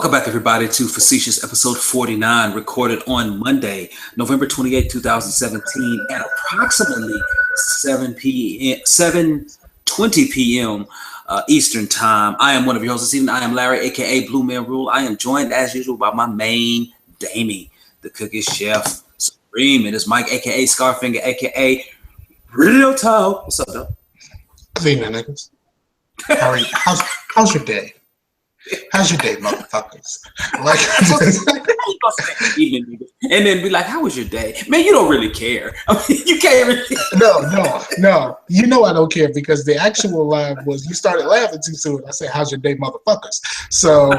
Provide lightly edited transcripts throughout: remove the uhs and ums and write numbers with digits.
Welcome back, everybody, to Facetious episode 49, recorded on Monday, November 28, 2017, at approximately 7:20 p.m. Eastern Time. I am one of your hosts this evening. I am Larry, a.k.a. Bluemanrule. I am joined, as usual, by my main Damie, the cookie chef supreme. It is Mike, a.k.a. Scarfinger, a.k.a. Real Talk. What's up, though? Good evening, niggas. How's your day? How's your day, motherfuckers? Like, and then be like, "How was your day, man?" You don't really care. I mean, you can't really. No. You know I don't care because the actual line was you started laughing too soon. I said, "How's your day, motherfuckers?" So,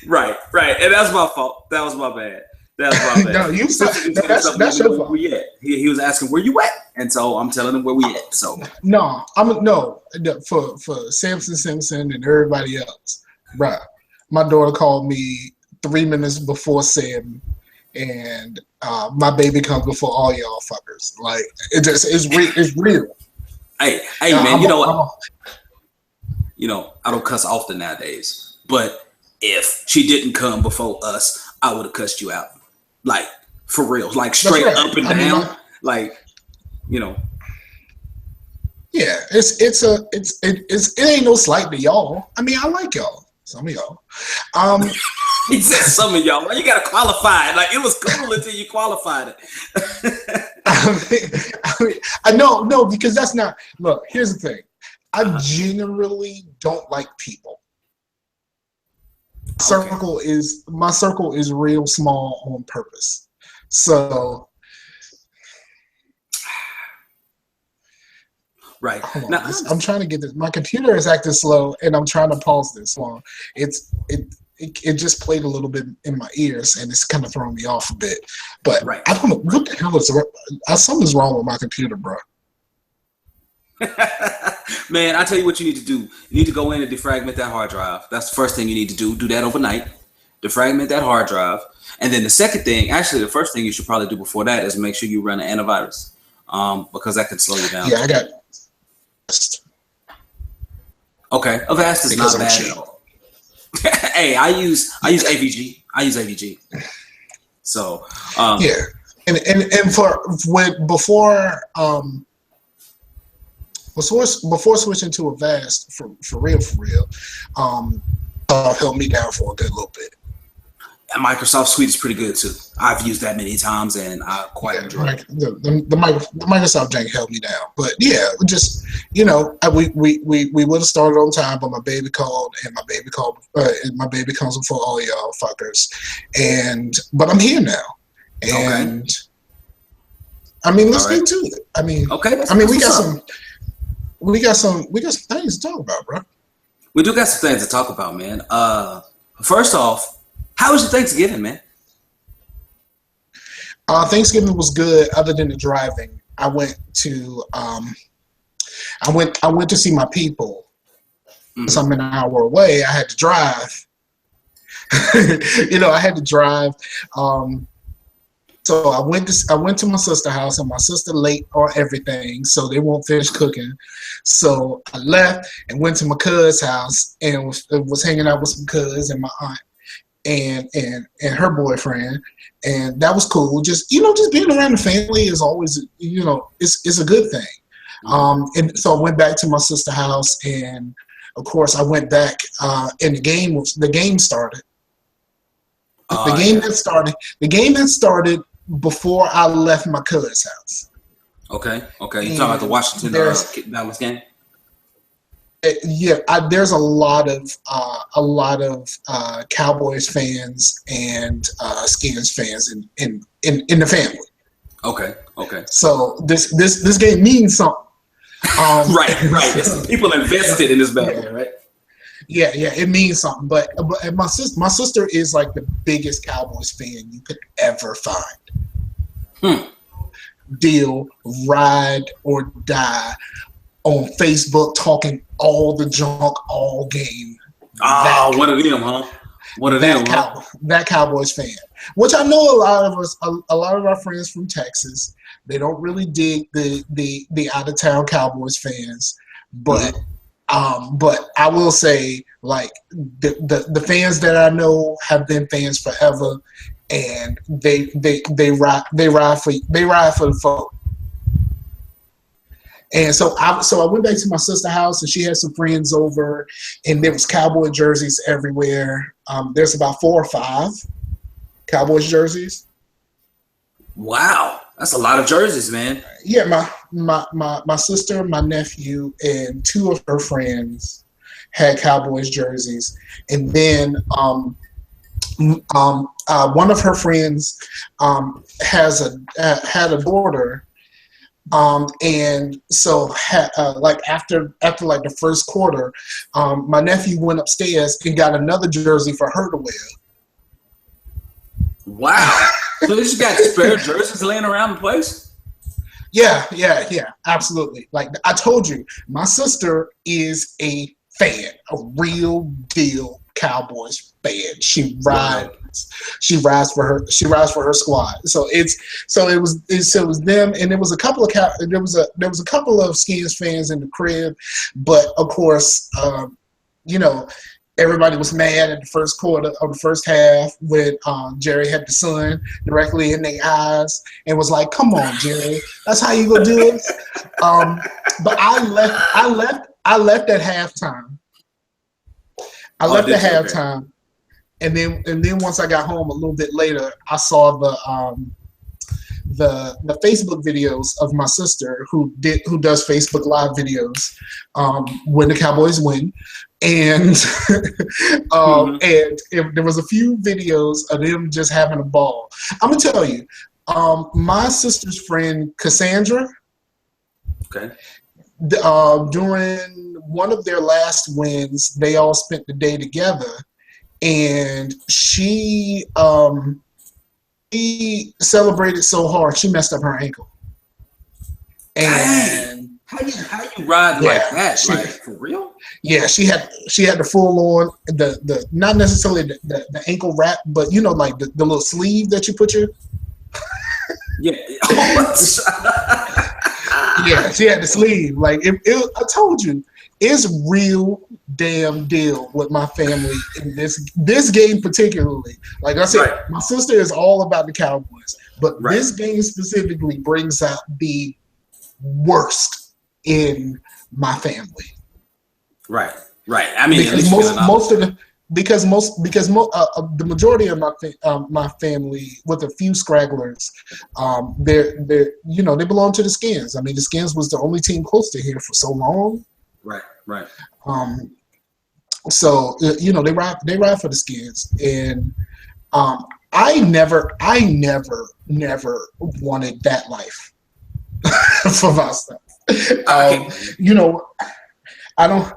right, and that's my fault. That was my bad. That's my bad. No, you said that's your fault. Where we at? He was asking where you at, and so I'm telling him where we at. So for Samson Simpson and everybody else, bruh. My daughter called me 3 minutes before 7, and my baby comes before all y'all fuckers. Like it's real. Hey, man, you know what? I don't cuss often nowadays, but if she didn't come before us, I would have cussed you out. Like, for real, like straight up and down, Yeah, it ain't no slight to y'all. I mean, I like y'all, some of y'all. He said some of y'all. Well, you gotta qualify it. Like, it was cool until you qualified it. I know, because that's not. Look, here's the thing. I generally don't like people. My circle is real small on purpose. So right now, I'm trying to get this. My computer is acting slow, and I'm trying to pause this one. It just played a little bit in my ears, and it's kind of throwing me off a bit. But right. I don't know what the hell is. Something's wrong with my computer, bro. Man, I tell you what you need to do. You need to go in and defragment that hard drive. That's the first thing you need to do. Do that overnight. Defragment that hard drive. And then the second thing, actually the first thing you should probably do before that is make sure you run an antivirus. Because that can slow you down. Yeah, I got. Okay. Avast is not bad at all. Hey, I use AVG. So yeah. Before switching to Avast, for real, held me down for a good little bit. And Microsoft Suite is pretty good too. I've used that many times, and I quite enjoy it. The Microsoft jank held me down, but yeah, just we would have started on time, but my baby called, and my baby comes before all y'all fuckers, but I'm here now, and okay. I mean, let's get to it. I mean, okay. We got some things to talk about, bro. We do got some things to talk about, man. First off, how was your Thanksgiving, man? Thanksgiving was good, other than the driving. I went to see my people. Mm-hmm. So I'm an hour away. I had to drive. I had to drive. So I went to my sister's house, and my sister late on everything, so they won't finish cooking. So I left and went to my cousin's house and was hanging out with some cousins and my aunt and her boyfriend, and that was cool. Just being around the family is always it's a good thing. And so I went back to my sister's house, and of course I went back and the game started. The game that started before I left my cousin's house. Okay. You talking about the Washington Dallas game? Yeah, there's a lot of Cowboys fans and Skins fans in the family. Okay. So this game means something. Right. It's people invested in this battle, right? Yeah, it means something. But my sister is like the biggest Cowboys fan you could ever find. Deal, ride or die on Facebook, talking all the junk all game. One of them, huh? That Cowboys fan, which I know a lot of our friends from Texas, they don't really dig the out of town Cowboys fans, but But I will say, like, the fans that I know have been fans forever, and they ride for the folk. And so I went back to my sister's house, and she had some friends over, and there was Cowboy jerseys everywhere. There's about 4 or 5 Cowboys jerseys. Wow, that's a lot of jerseys, man. Yeah, my sister, my nephew, and 2 of her friends had Cowboys jerseys, and then one of her friends had a daughter. And so like after like the first quarter, my nephew went upstairs and got another jersey for her to wear. Wow. So you just got spare jerseys laying around the place? Yeah, absolutely. Like I told you, my sister is a fan, a real deal Cowboys fan. She rides for her squad. So it was them, and there was a couple of couple of Skins fans in the crib, but of course, everybody was mad at the first quarter of the first half when Jerry had the sun directly in their eyes and was like, "Come on, Jerry, that's how you gonna do it." But I left at halftime. I left at halftime, and then once I got home a little bit later, I saw the Facebook videos of my sister who does Facebook Live videos when the Cowboys win, and there was a few videos of them just having a ball. I'm gonna tell you, my sister's friend Cassandra. Okay. During one of their last wins, they all spent the day together, and she celebrated so hard she messed up her ankle. And how you ride like that? Like for real? Yeah, she had the full on the not necessarily the ankle wrap, but like the little sleeve that you put your yeah. Yeah, she had the sleeve. Like I told you, it's real damn deal with my family in this game particularly. Like I said, my sister is all about the Cowboys, but this game specifically brings out the worst in my family. Right. I mean, because the majority of my family, with a few stragglers, they belong to the Skins. I mean, the Skins was the only team close to here for so long. Right. So they ride for the Skins, and I never wanted that life for myself. I don't.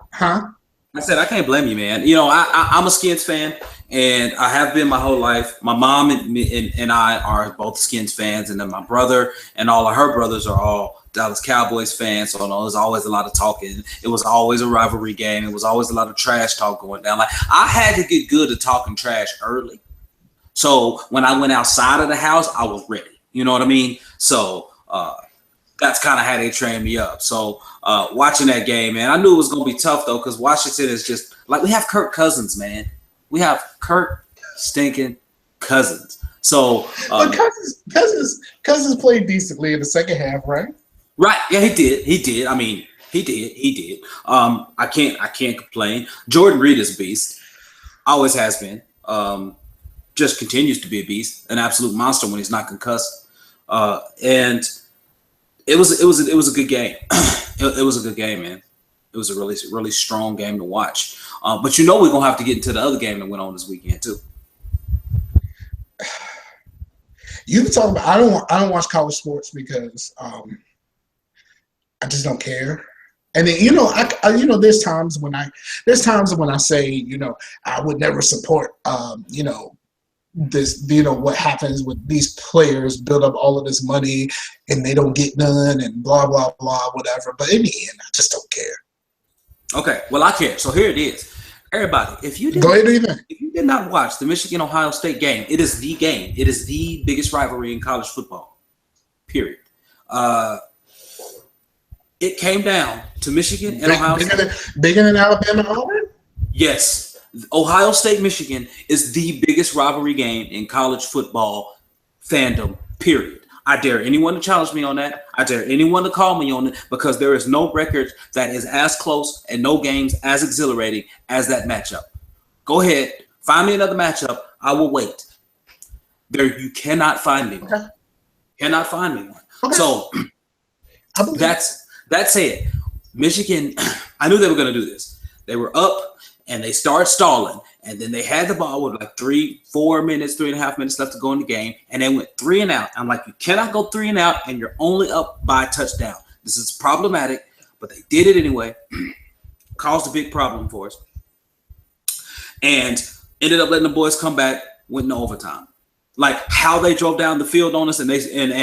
I said I can't blame you, man. I'm a Skins fan, and I have been my whole life. My mom and I are both Skins fans, and then my brother and all of her brothers are all Dallas Cowboys fans. So there's always a lot of talking. It was always a rivalry game. It was always a lot of trash talk going down. Like I had to get good at talking trash early. So when I went outside of the house, I was ready. You know what I mean? So that's kind of how they trained me up. So watching that game, man, I knew it was going to be tough, though, because Washington is just like we have Kirk Cousins, man. We have Kirk stinking Cousins. So but Cousins played decently in the second half, right? Right. Yeah, he did. I mean, he did. I can't complain. Jordan Reed is a beast. Always has been. Just continues to be a beast, an absolute monster when he's not concussed. And it was a good game. It was a good game, man. It was a really, really strong game to watch. But we're gonna have to get into the other game that went on this weekend too. You can talk about. I don't watch college sports because I just don't care. And then there's times when I say I would never support this, what happens with these players build up all of this money and they don't get none and blah, blah, blah, whatever. But in the end, I just don't care. Okay. Well, I care. So here it is. Everybody, if you did not watch the Michigan-Ohio State game, it is the game. It is the biggest rivalry in college football, period. It came down to Michigan and Ohio State. Bigger than Alabama and Auburn? Yes. Ohio State, Michigan is the biggest rivalry game in college football fandom, period. I dare anyone to challenge me on that. I dare anyone to call me on it, because there is no record that is as close and no games as exhilarating as that matchup. Go ahead. Find me another matchup. I will wait. There, you cannot find me one. Okay. Cannot find me one. Okay. So that's it. Michigan, I knew they were going to do this. They were up and they started stalling, and then they had the ball with like 3.5 minutes left to go in the game, and they went 3 and out. I'm like, you cannot go 3 and out, and you're only up by a touchdown. This is problematic, but they did it anyway. Caused a big problem for us, and ended up letting the boys come back, went in overtime. Like how they drove down the field on us, and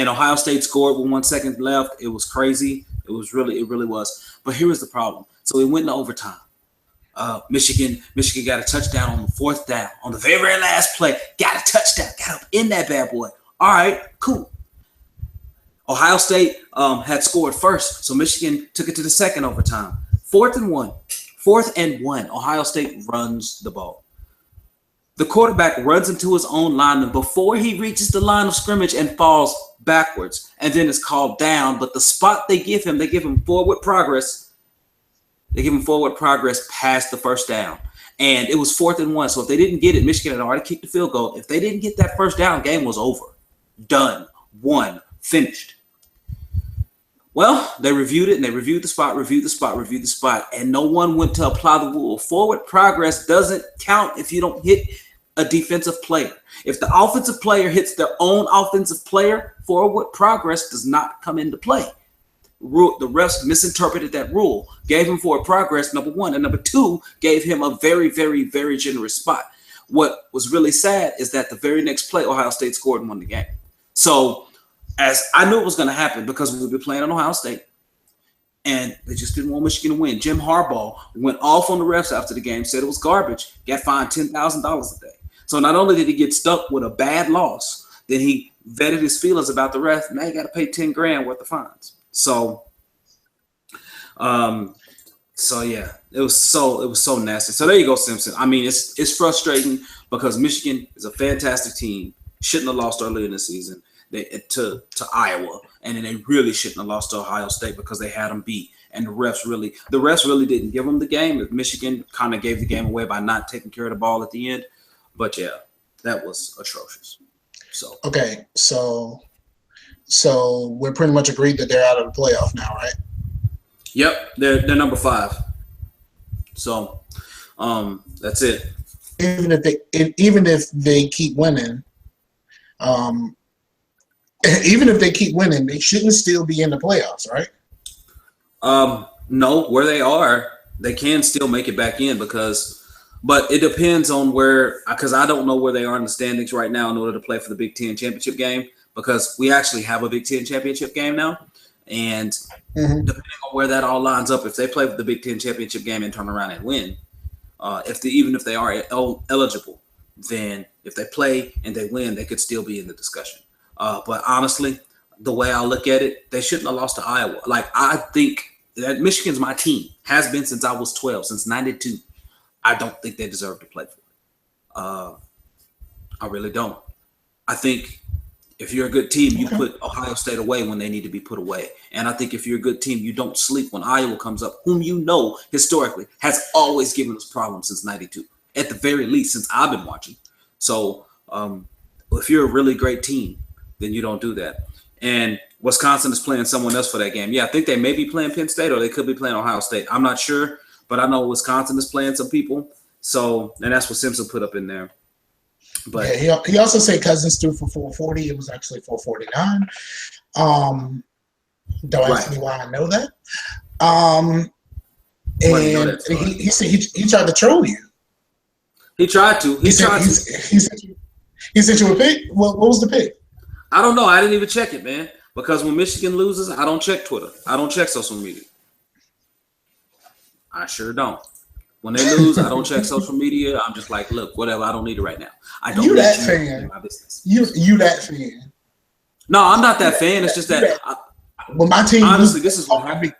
Ohio State scored with 1 second left. It was crazy. It really was. But here was the problem. So we went into overtime. Michigan got a touchdown on the 4th down on the very, very last play. Got a touchdown. Got up in that bad boy. All right, cool. Ohio State had scored first, so Michigan took it to the second overtime. 4th and one. Ohio State runs the ball. The quarterback runs into his own lineman before he reaches the line of scrimmage and falls backwards, and then is called down. But the spot they give him forward progress. They give him forward progress past the first down. And it was 4th and 1. So if they didn't get it, Michigan had already kicked the field goal. If they didn't get that first down, game was over. Done. Won. Finished. Well, they reviewed it, and they reviewed the spot, and no one went to apply the rule. Forward progress doesn't count if you don't hit a defensive player. If the offensive player hits their own offensive player, forward progress does not come into play. The refs misinterpreted that rule, gave him forward progress, number one, and number two, gave him a very, very, very generous spot. What was really sad is that the very next play, Ohio State scored and won the game. So, as I knew it was going to happen, because we would be playing on Ohio State, and they just didn't want Michigan to win. Jim Harbaugh went off on the refs after the game, said it was garbage, got fined $10,000 a day. So not only did he get stuck with a bad loss, then he vetted his feelings about the ref. Now he got to pay $10,000 worth of fines. So yeah, it was so nasty. So there you go, Simpson. I mean, it's frustrating because Michigan is a fantastic team. Shouldn't have lost early in the season to Iowa, and then they really shouldn't have lost to Ohio State because they had them beat. And the refs really didn't give them the game. Michigan kind of gave the game away by not taking care of the ball at the end. But yeah, that was atrocious. So okay, so we're pretty much agreed that they're out of the playoff now, right? Yep, they're number 5. So that's it. Even if they keep winning, they shouldn't still be in the playoffs, right? No, where they are, they can still make it back in but it depends on where, because I don't know where they are in the standings right now in order to play for the Big Ten championship game, because we actually have a Big Ten championship game now. And depending on where that all lines up, if they play for the Big Ten championship game and turn around and win, even if they are eligible, then if they play and they win, they could still be in the discussion. But honestly, the way I look at it, they shouldn't have lost to Iowa. Like, I think that Michigan's my team, has been since I was 12, since 92. I don't think they deserve to play for it. I really don't. I think if you're a good team, you put Ohio State away when they need to be put away. And I think if you're a good team, you don't sleep when Iowa comes up, whom you know historically has always given us problems since 92, at the very least since I've been watching. So if you're a really great team, then you don't do that. And Wisconsin is playing someone else for that game. Yeah, I think they may be playing Penn State or they could be playing Ohio State. I'm not sure, but I know Wisconsin is playing some people. So, and that's what Simpson put up in there. But yeah, he also said Cousins threw for 440. It was actually 449. Don't ask me why I know that. And he said he tried to troll you. He tried to. He sent you a pic. What was the pic? I don't know. I didn't even check it, man. Because when Michigan loses, I don't check Twitter. I don't check social media. I sure don't. When they lose, I don't check social media. I'm just like, look, whatever. I don't need it right now. I don't. You that fan? My business. You that fan? No, I'm not that fan. It's just that. Well, my team. Honestly, this is what happened.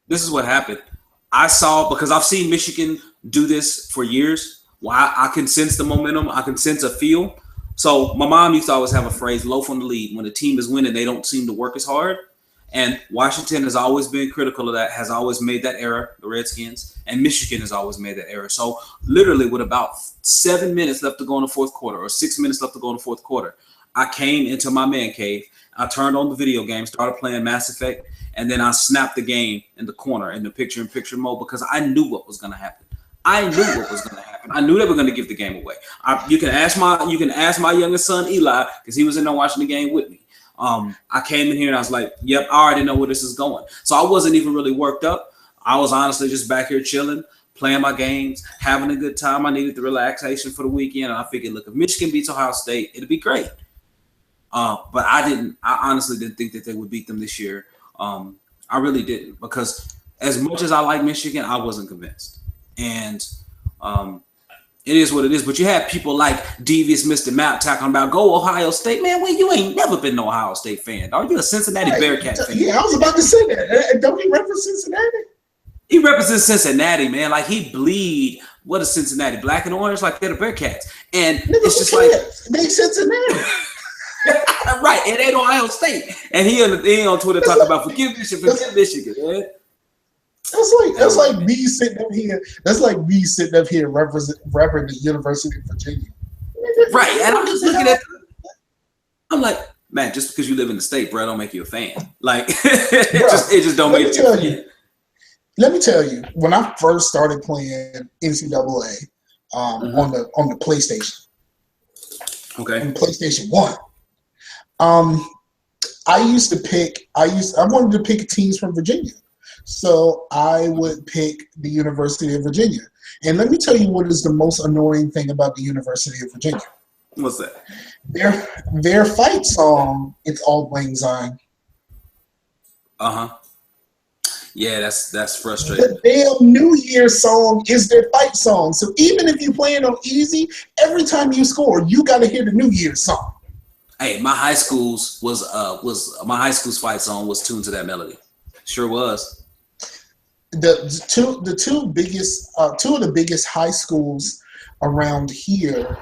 This is what happened. I saw, because I've seen Michigan do this for years. Well, I can sense the momentum. I can sense a feel. So my mom used to always have a phrase, loaf on the lead. When the team is winning, they don't seem to work as hard. And Washington has always been critical of that, has always made that error, the Redskins, and Michigan has always made that error. So literally with about 7 minutes left to go in the fourth quarter or 6 minutes left to go in the fourth quarter, I came into my man cave. I turned on the video game, started playing Mass Effect, and then I snapped the game in the corner in the picture-in-picture mode because I knew what was going to happen. I knew what was going to happen. I knew they were going to give the game away. You can ask my youngest son Eli, because he was in there watching the game with me. I came in here and I was like, yep, I already know where this is going. So I wasn't even really worked up. I was honestly just back here chilling, playing my games, having a good time. I needed the relaxation for the weekend. And I figured, look, if Michigan beats Ohio State, it'll be great. But I honestly didn't think that they would beat them this year. I really didn't, because as much as I like Michigan, I wasn't convinced. And it is what it is. But you have people like Devious Mr. Matt talking about go Ohio State. Man, well, you ain't never been an Ohio State fan. Are you a Cincinnati Bearcat fan? Yeah, I was about to say that. Don't he represent Cincinnati? He represents Cincinnati, man. Like, he bleed. What is Cincinnati? Black and orange? Like, they're the Bearcats. And it's just like they Cincinnati. Right, it ain't Ohio State. And he on Twitter talking about forgive Michigan, man. That's like me sitting up here. That's like me sitting up here repping the University of Virginia. Right, and I'm just looking at. I'm like, man, just because you live in the state, bro, don't make you a fan. Like, it just don't make you a fan. Let me tell you, when I first started playing NCAA on the PlayStation, on PlayStation 1, I wanted to pick teams from Virginia. So I would pick the University of Virginia. And let me tell you what is the most annoying thing about the University of Virginia. What's that? Their fight song, it's Auld Lang Syne. Uh-huh. Yeah, that's frustrating. The damn New Year's song is their fight song. So even if you're playing on easy, every time you score, you got to hear the New Year's song. Hey, my high school's fight song was tuned to that melody. Sure was. Two of the biggest high schools around here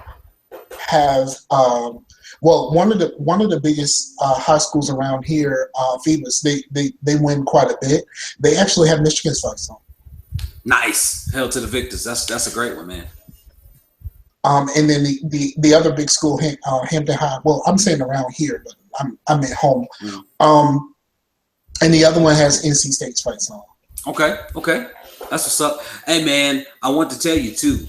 have one of the biggest high schools around here, Phoebus, they win quite a bit. They actually have Michigan's fight song. Nice. Hail to the victors. That's a great one, man. And then the other big school, Hampton High. Well, I'm saying around here, but I'm at home. Mm. And the other one has NC State's fight song. Okay. That's what's up. Hey, man, I want to tell you, too,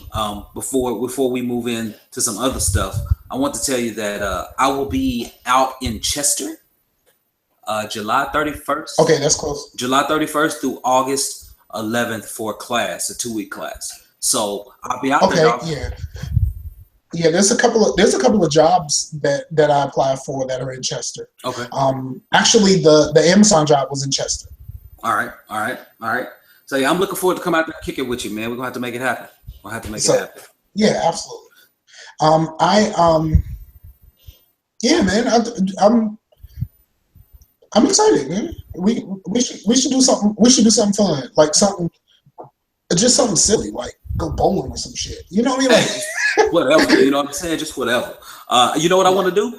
before we move in to some other stuff, I want to tell you that I will be out in Chester July 31st. Okay, that's close. July 31st through August 11th for a class, a 2-week class. So I'll be out there. Okay, yeah. There's a couple of jobs that I applied for that are in Chester. Okay. Actually, the Amazon job was in Chester. All right. So yeah, I'm looking forward to come out there and kick it with you, man. We're gonna have to make it happen. We'll have to make it happen. Yeah, absolutely. I'm excited, man. We should do something. We should do something fun, like something silly, like go bowling or some shit. You know what I mean? Like whatever. You know what I'm saying? Just whatever. You know what I want to do?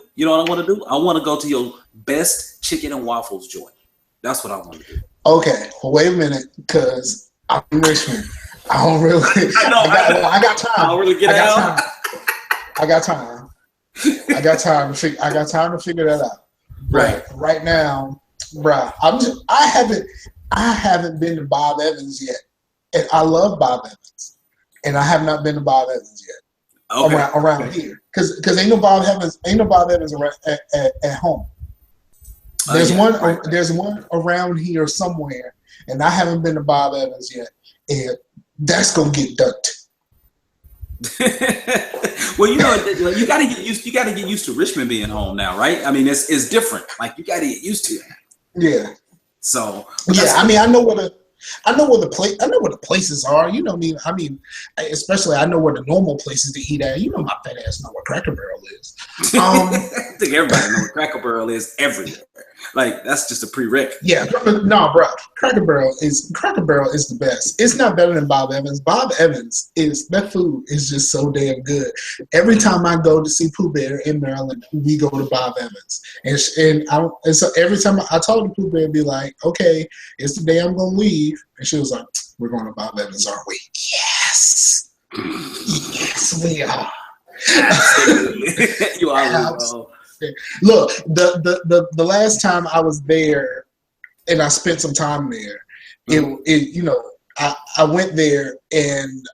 I want to go to your best chicken and waffles joint. That's what I want to do. Okay, well, wait a minute, because I'm in Richmond. I don't really. I got time. I don't really get out. I got time. I got time to figure that out. Right now, bruh. I haven't been to Bob Evans yet, and I love Bob Evans, and I have not been to Bob Evans yet. Okay. Around here, because ain't no Bob Evans around, at home. There's one around here somewhere, and I haven't been to Bob Evans yet, and that's gonna get ducked. Well, you gotta get used to Richmond being home now, right? I mean, it's different. Like, you gotta get used to it. Yeah. So yeah, I mean, I know where the places are. You know what I mean? Especially I know where the normal places to eat at. You know, my fat ass know where Cracker Barrel is. I think everybody knows where Cracker Barrel is everywhere. Like that's just a prereq. Yeah, no, bro. Cracker Barrel is the best. It's not better than Bob Evans. Bob Evans that food is just so damn good. Every time I go to see Pooh Bear in Maryland, we go to Bob Evans, and so every time I told Pooh Bear, be like, okay, it's the day I'm gonna leave, and she was like, we're going to Bob Evans, aren't we? Yes, yes, we are. You are. Look, the last time I was there and I spent some time there, I went there and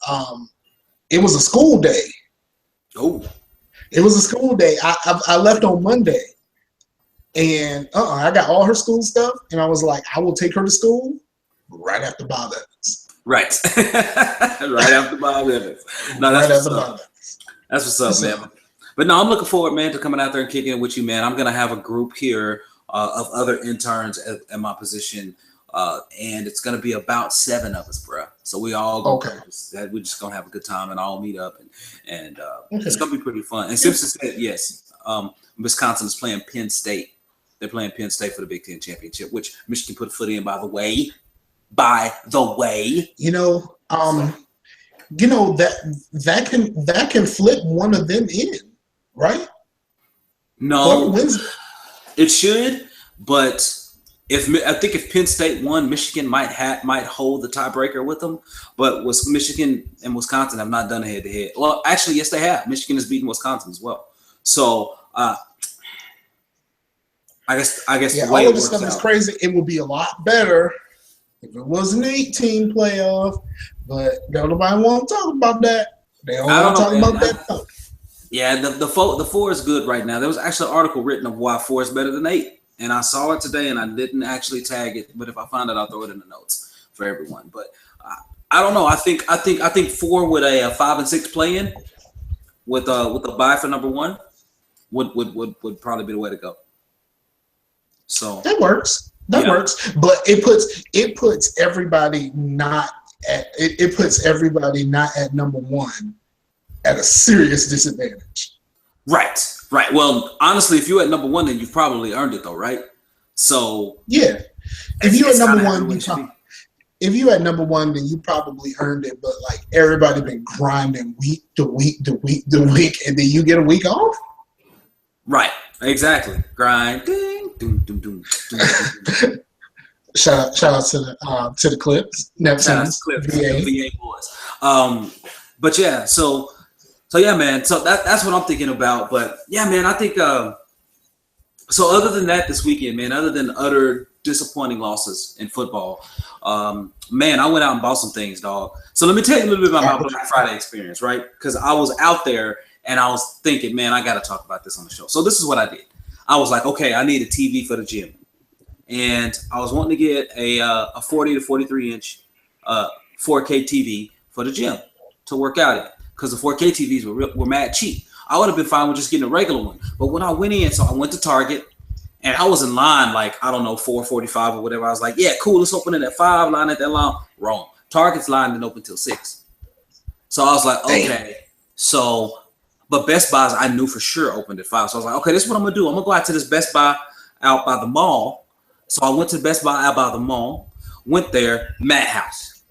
it was a school day. Oh. It was a school day. I left on Monday and I got all her school stuff and I was like, I will take her to school right after Bob Evans. Right. Right after Bob Evans. No, that's right after Bob Evans. That's what's up, man. But no, I'm looking forward, man, to coming out there and kicking it with you, man. I'm going to have a group here of other interns at my position, and it's going to be about 7 of us, bro. So we all go. Okay. We're just going to have a good time and all meet up, and it's going to be pretty fun. And Simpson said, yes, Wisconsin is playing Penn State. They're playing Penn State for the Big Ten championship, which Michigan put a foot in, by the way. That can flip one of them in. Right? No, it should, but I think if Penn State won, Michigan might hold the tiebreaker with them. But Michigan and Wisconsin have not done a head-to-head. Well, actually, yes, they have. Michigan has beaten Wisconsin as well. So I guess yeah, the way all of this stuff is crazy. It would be a lot better if it was an 8-team playoff, but nobody want to talk about that. They don't want to talk about that though. Yeah, the 4 is good right now. There was actually an article written of why 4 is better than 8, and I saw it today, and I didn't actually tag it. But if I find it, I'll throw it in the notes for everyone. But I don't know. I think 4 with a 5 and 6 play-in with a bye for number 1 would probably be the way to go. So that works. That works. But it puts everybody not at number 1. At a serious disadvantage. Right. Well, honestly, if you're at number 1, then you've probably earned it, though, right? So yeah, if you're at number 1, if you at number 1, then you probably earned it. But like everybody been grinding week to week to week to week, and then you get a week off. Right. Exactly. Grind. Ding. Doom. Doom. Doom. Shout out to the Clips. Never seen VA boys. But yeah, so yeah, man. So that's what I'm thinking about. But yeah, man, I think so other than that this weekend, man, other than utter disappointing losses in football, man, I went out and bought some things, dog. So let me tell you a little bit about my Black Friday experience, right? Because I was out there and I was thinking, man, I got to talk about this on the show. So this is what I did. I was like, okay, I need a TV for the gym. And I was wanting to get a 40 to 43 inch 4K TV for the gym to work out in, because the 4K TVs were mad cheap. I would have been fine with just getting a regular one. But when I went in, so I went to Target, and I was in line like, I don't know, 4:45 or whatever. I was like, yeah, cool, let's open it at 5, line at that long. Wrong. Target's line didn't open till 6. So I was like, okay. So, but Best Buy's I knew for sure opened at 5. So I was like, okay, this is what I'm going to do. I'm going to go out to this Best Buy out by the mall. So I went to Best Buy out by the mall, went there, madhouse.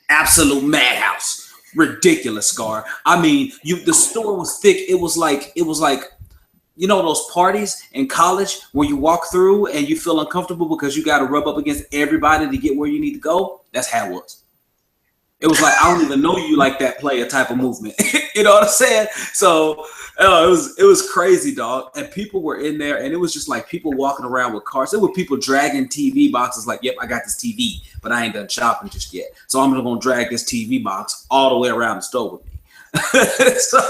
Absolute madhouse. Ridiculous, Scar. I mean, the store was thick. It was like, you know, those parties in college where you walk through and you feel uncomfortable because you got to rub up against everybody to get where you need to go. That's how it was. It was like, I don't even know you like that player type of movement. You know what I'm saying? So it was crazy, dog. And people were in there, and it was just like people walking around with carts. There were people dragging TV boxes like, yep, I got this TV, but I ain't done shopping just yet. So I'm going to drag this TV box all the way around the store with me. So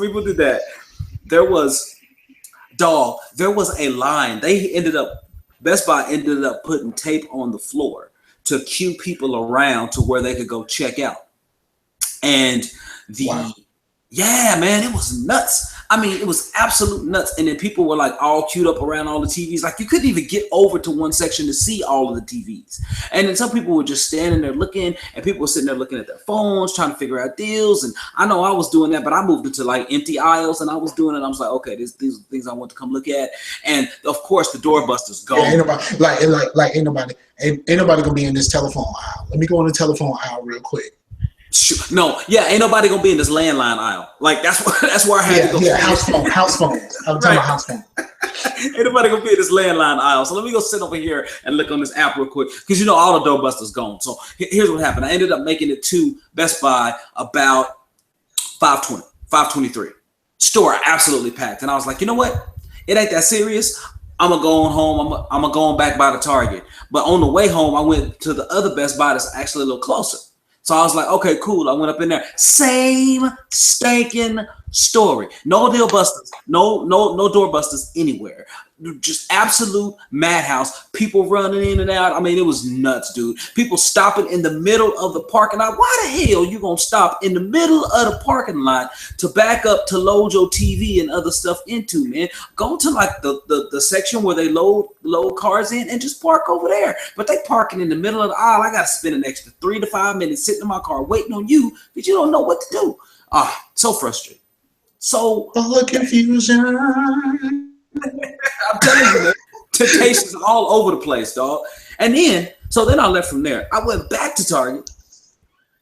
people did that. There was a line. Best Buy ended up putting tape on the floor to cue people around to where they could go check out. And yeah, man, it was nuts. I mean, it was absolute nuts. And then people were like all queued up around all the TVs. Like you couldn't even get over to one section to see all of the TVs. And then some people were just standing there looking, and people were sitting there looking at their phones, trying to figure out deals. And I know I was doing that, but I moved into like empty aisles, and I was doing it. I was like, okay, these are things I want to come look at. And of course, the doorbusters go. Yeah, ain't nobody gonna be in this telephone aisle. Let me go in the telephone aisle real quick. No, yeah, ain't nobody gonna be in this landline aisle. Like that's where I had to go. Yeah, house phones. I'm talking about house phone. Ain't nobody gonna be in this landline aisle. So let me go sit over here and look on this app real quick, because all the doorbusters gone. So here's what happened. I ended up making it to Best Buy about 5:23. Store absolutely packed, and I was like, you know what? It ain't that serious. I'm gonna go on home. I'm gonna go on back by the Target. But on the way home, I went to the other Best Buy that's actually a little closer. So I was like, okay, cool. I went up in there. Same stinking story. No deal busters. No door busters anywhere. Just absolute madhouse. People running in and out. I mean, it was nuts, dude. People stopping in the middle of the parking lot. Why the hell you gonna stop in the middle of the parking lot to back up to load your TV and other stuff into, man? Go to like the section where they load cars in and just park over there. But they parking in the middle of the aisle. I gotta spend an extra 3 to 5 minutes sitting in my car waiting on you because you don't know what to do. So frustrating. So the confusion. I'm telling you, man, temptations all over the place, dog. And then I left from there. I went back to Target,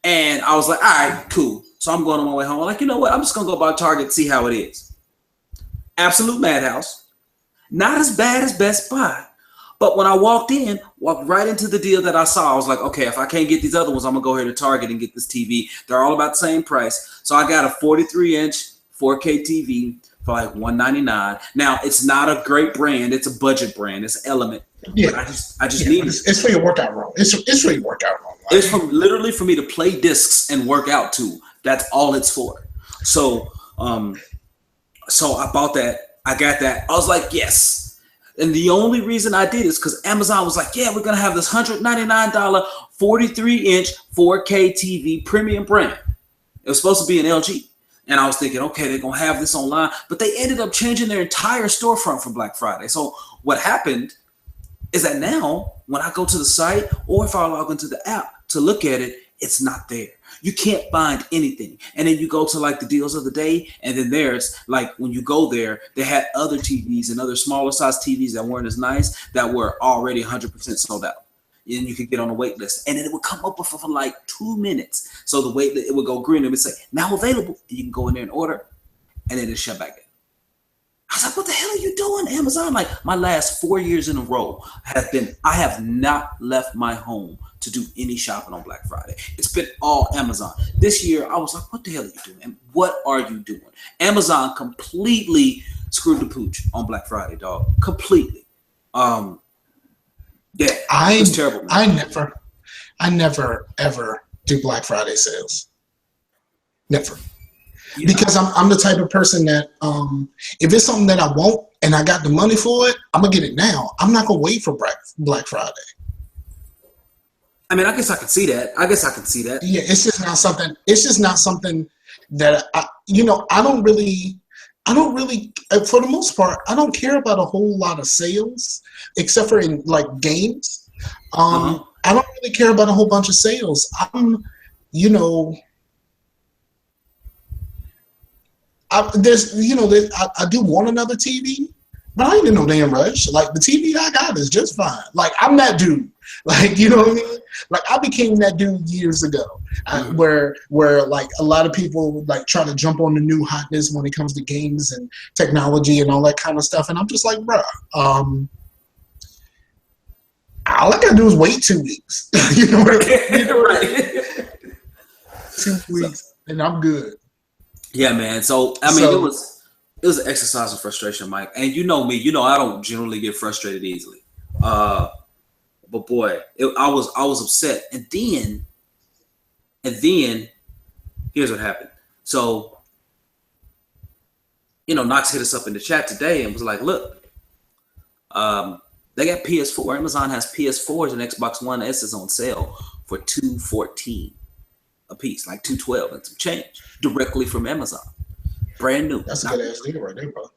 and I was like, all right, cool. So I'm going on my way home. I'm like, you know what? I'm just gonna go by Target and see how it is. Absolute madhouse. Not as bad as Best Buy. But when I walked right into the deal that I saw, I was like, okay, if I can't get these other ones, I'm gonna go here to Target and get this TV. They're all about the same price. So I got a 43-inch 4K TV for like $199. Now it's not a great brand; it's a budget brand. It's Element. Yeah, but I just need it. It's for your workout room. It's for your workout room. Like, it's literally for me to play discs and work out to. That's all it's for. So I bought that. I got that. I was like, yes. And the only reason I did is because Amazon was like, yeah, we're gonna have this $199 43-inch 4K TV premium brand. It was supposed to be an LG. And I was thinking, okay, they're going to have this online. But they ended up changing their entire storefront for Black Friday. So what happened is that now when I go to the site or if I log into the app to look at it, it's not there. You can't find anything. And then you go to like the deals of the day. And then there's like when you go there, they had other TVs and other smaller size TVs that weren't as nice that were already 100% sold out. And you could get on the wait list, and then it would come up for like 2 minutes. So the wait list, it would go green. It would say now available. And you can go in there and order, and then it shut back in. I was like, what the hell are you doing, Amazon? Like my last 4 years in a row I have not left my home to do any shopping on Black Friday. It's been all Amazon. This year, I was like, what the hell are you doing? And what are you doing? Amazon completely screwed the pooch on Black Friday, dog. Completely. Yeah, it's terrible. Man. I never ever do Black Friday sales. Never. Because I'm the type of person that if it's something that I want and I got the money for it, I'm gonna get it now. I'm not gonna wait for Black Friday. I mean, I guess I could see that. Yeah, it's just not something. It's just not something that I don't really. For the most part, I don't care about a whole lot of sales, except for in like games. I don't really care about a whole bunch of sales. I do want another TV, but I ain't in no damn rush. Like the TV I got is just fine. Like I'm that dude. Like you know what I mean? Like I became that dude years ago, where like a lot of people like try to jump on the new hotness when it comes to games and technology and all that kind of stuff, and I'm just like, bruh, all I gotta do is wait 2 weeks. You know what I mean? Right. 2 weeks, and I'm good. Yeah, man. So I mean, it was an exercise of frustration, Mike. And you know me, I don't generally get frustrated easily. But boy, I was upset. And then here's what happened. So, Knox hit us up in the chat today and was like, look, they got PS4. Amazon has PS4s and Xbox One S's on sale for $214 a piece, like $212 and some change, directly from Amazon. brand new. That's a good ass deal right there, bro.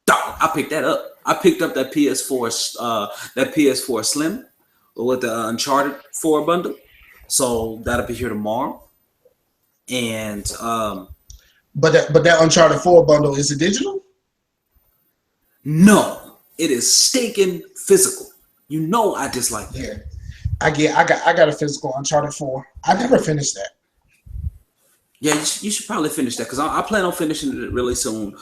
I picked that up. I picked up that PS4 Slim with the Uncharted 4 bundle. So that'll be here tomorrow. And but that Uncharted 4 bundle, is it digital? No, it is stinking physical. You know I dislike that. Yeah. I got a physical Uncharted 4. I never finished that. Yeah, you should probably finish that because I plan on finishing it really soon.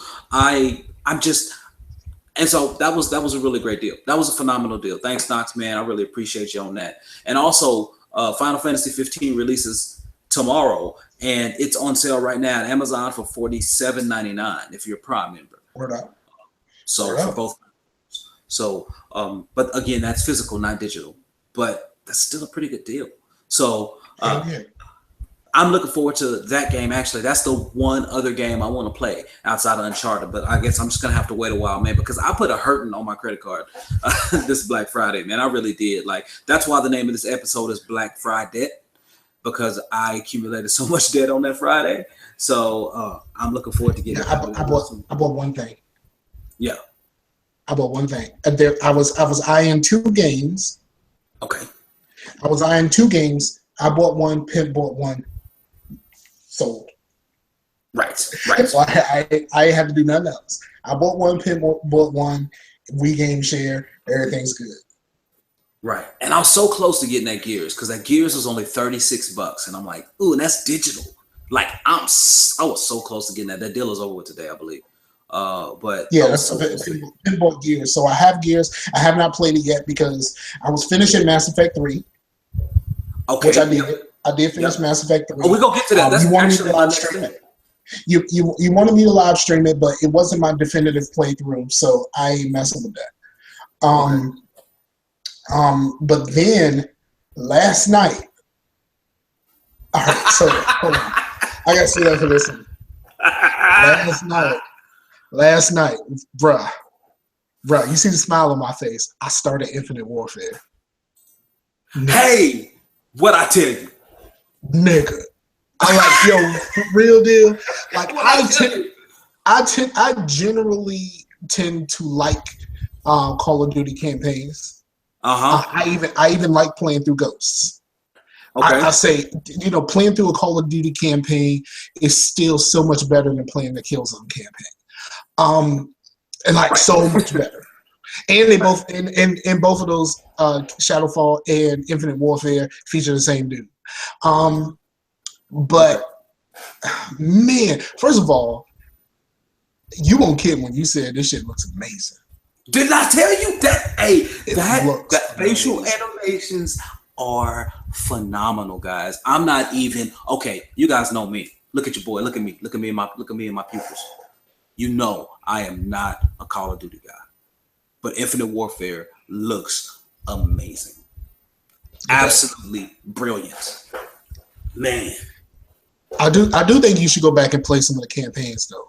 So that was a really great deal. That was a phenomenal deal. Thanks, Knox, man. I really appreciate you on that. And also, Final Fantasy 15 releases tomorrow, and it's on sale right now at Amazon for $47.99 if you're a Prime member. Word up. So Word for up. both. So, but again, that's physical, not digital. But that's still a pretty good deal. So I'm looking forward to that game. Actually, that's the one other game I want to play outside of Uncharted. But I guess I'm just gonna have to wait a while, man, because I put a hurting on my credit card this Black Friday, man. I really did. Like, that's why the name of this episode is Black Fridebt, because I accumulated so much debt on that Friday. So I'm looking forward to getting. I bought one thing. Yeah, I bought one thing. I was eyeing 2 games. Okay. I was eyeing 2 games. I bought one. Pimp bought one. Sold. Right. So I had to do nothing else. I bought one. Pimp bought one. We game share. Everything's good. Right. And I was so close to getting that Gears because that Gears was only $36, and I'm like, ooh, and that's digital. Like I was so close to getting that. That deal is over with today, I believe. But yeah, that's Pinball Gears. So I have Gears. I have not played it yet because I was finishing Mass Effect 3. Okay. Which I did. I did finish Mass Effect 3. Oh, we're gonna get to that. That's you wanted actually me to live stream it. You wanted me to live stream it, but it wasn't my definitive playthrough, so I ain't messing with that. But then last night. All right, so hold on. I gotta see that for this one. Last night, bruh, you see the smile on my face. I started Infinite Warfare. Hey, what I tell you, nigga. I'm like, yo, real deal. Like, I generally tend to like Call of Duty campaigns. I even like playing through Ghosts. Okay. I say, playing through a Call of Duty campaign is still so much better than playing the Killzone campaign. And like so much better. And they both and both of those Shadowfall and Infinite Warfare feature the same dude. But man, first of all, you won't kid when you said this shit looks amazing. Didn't I tell you that? Hey, that facial animations are phenomenal, guys. I'm not even okay. You guys know me. Look at your boy. Look at me. Look at me in my pupils. You know I am not a Call of Duty guy, but Infinite Warfare looks amazing. Absolutely brilliant, man. I do think you should go back and play some of the campaigns though.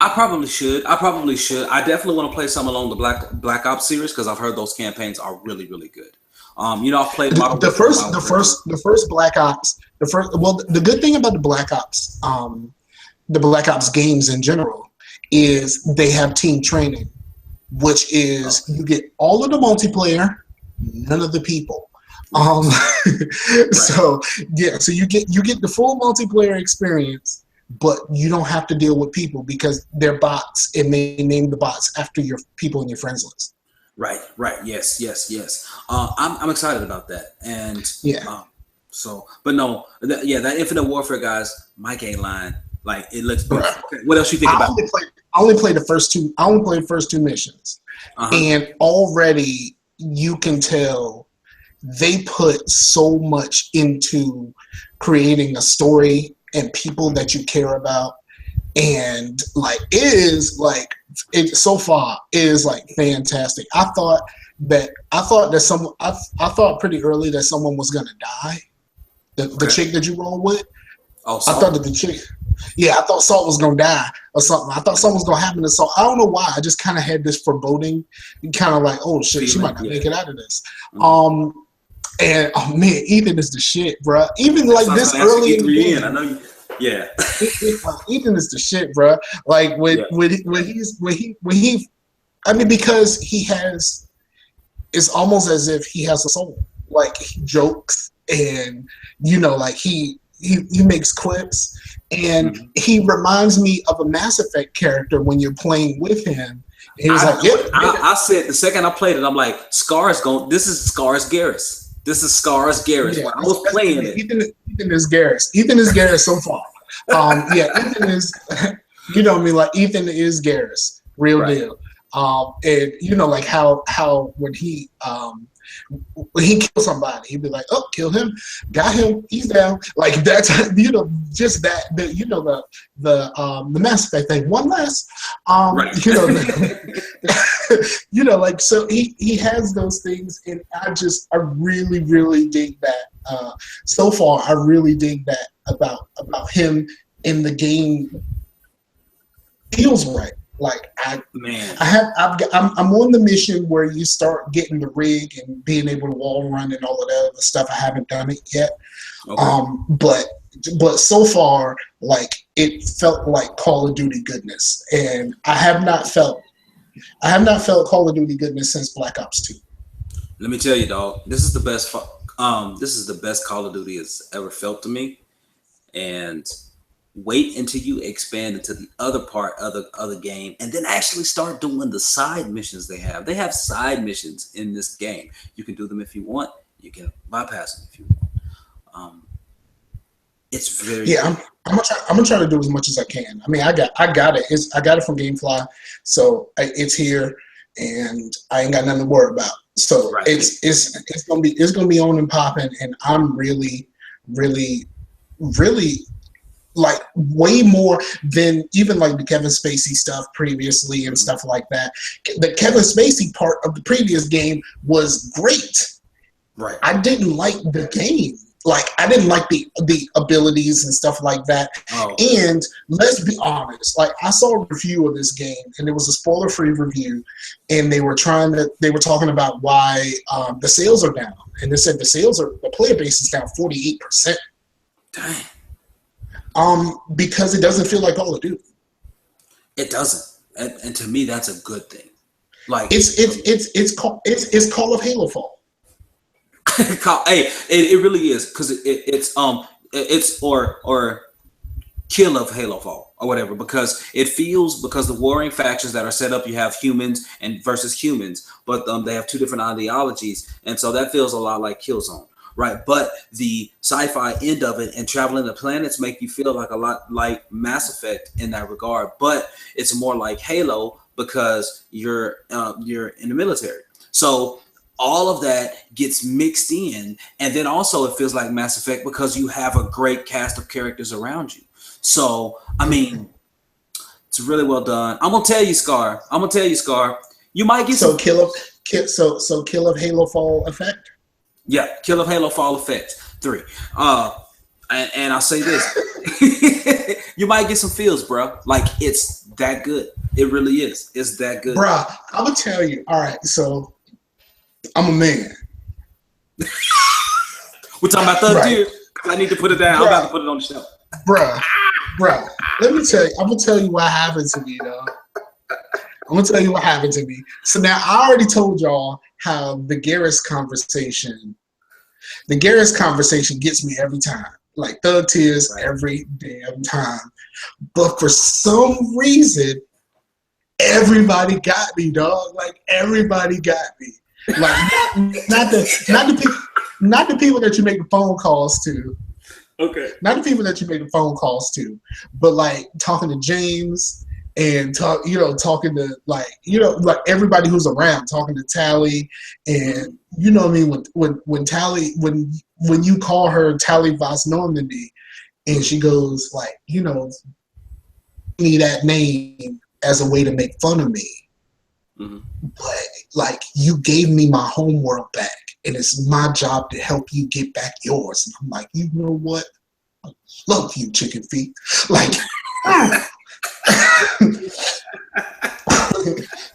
I probably should. I definitely want to play some along the Black Ops series because I've heard those campaigns are really, really good. I've played the first Black Ops. The good thing about the Black Ops games in general is they have team training, which is you get all of the multiplayer, none of the people. Right. So you get the full multiplayer experience, but you don't have to deal with people because they're bots and they name the bots after your people in your friends list. Right. Yes. I'm excited about that. And that Infinite Warfare, guys, Mike ain't lying. Like, it looks good. Okay, what else you think about? I only played the first two missions, and already you can tell they put so much into creating a story and people that you care about, and like so far it is like fantastic. I thought pretty early that someone was gonna die. The chick that you roll with. Oh, I thought that the chick. Yeah, I thought Salt was gonna die or something. I thought something was gonna happen to Salt. I don't know why. I just kind of had this foreboding, kind of like, oh shit, she might not make it out of this. And oh man, Ethan is the shit, bro. Even like this early in the game. I know Yeah. Ethan is the shit, bro. Like when he I mean, because he has, it's almost as if he has a soul. Like he jokes and like he makes clips, and he reminds me of a Mass Effect character when you're playing with him. He was I said the second I played it, I'm like, this is Scar's Garrus. This is Scar's Garrus. Yeah, when I was playing it. Ethan is Garrus. Ethan is Garrus so far. Ethan is, like Ethan is Garrus, real deal. And like how when he kills somebody, he'd be like, "Oh, kill him, got him, he's down." Like that's just that the Mass Effect thing. One less, like so he has those things, and I really dig that. So far, I really dig that about him in the game. Feels right. Like I'm on the mission where you start getting the rig and being able to wall run and all of that other stuff. I haven't done it yet, but so far, like it felt like Call of Duty goodness, and I have not felt Call of Duty goodness since Black Ops 2. Let me tell you, dog, this is the best. This is the best Call of Duty has ever felt to me, and wait until you expand into the other part of the other game, and then actually start doing the side missions they have. They have side missions in this game. You can do them if you want. You can bypass them if you want. It's very I'm gonna try to do as much as I can. I mean, I got it. I got it from GameFly, so it's here, and I ain't got nothing to worry about. So it's gonna be on and popping, and I'm really like way more than even like the Kevin Spacey stuff previously and stuff like that. The Kevin Spacey part of the previous game was great. Right. I didn't like the game. Like I didn't like the abilities and stuff like that. Oh. And let's be honest, like I saw a review of this game, and it was a spoiler-free review, and they were talking about why the sales are down, and they said the player base is down 48%. Dang. Because it doesn't feel like Call of Duty. It doesn't, and to me, that's a good thing. Like it's Call of Halo Fall. Hey, it really is, because it's or Kill of Halo Fall or whatever, because the warring factions that are set up, you have humans and versus humans, but they have two different ideologies, and so that feels a lot like Killzone. Right, but the sci-fi end of it and traveling the planets make you feel like a lot like Mass Effect in that regard, but it's more like Halo because you're in the military. So all of that gets mixed in, and then also it feels like Mass Effect because you have a great cast of characters around you. So I mean, it's really well done. I'm gonna tell you, Scar. You might get Kill of Halo Fall effect. Yeah, Kill of Halo Fall Effect 3. And I'll say this. You might get some feels, bro. Like, it's that good. It really is. It's that good. Bro, I'm going to tell you. All right, so I'm a man. We're talking about ThugTears. I need to put it down. I'm about to put it on the shelf. Bro, let me tell you. I'm going to tell you what happened to me, though. I'm going to tell you what happened to me. So now I already told y'all how the Garrus conversation gets me every time. Like ThugTears every damn time. But for some reason, everybody got me, dog. Like everybody got me. Like not the people that you make the phone calls to. Okay. Not the people that you make the phone calls to, but like talking to James and talking to like everybody who's around, talking to Tally, and you know what I mean, when Tally, when you call her Tally Vos Normandy, and she goes like, me that name as a way to make fun of me. Mm-hmm. But like, you gave me my homeworld back, and it's my job to help you get back yours. And I'm like, you know what? I love you, chicken feet. Like,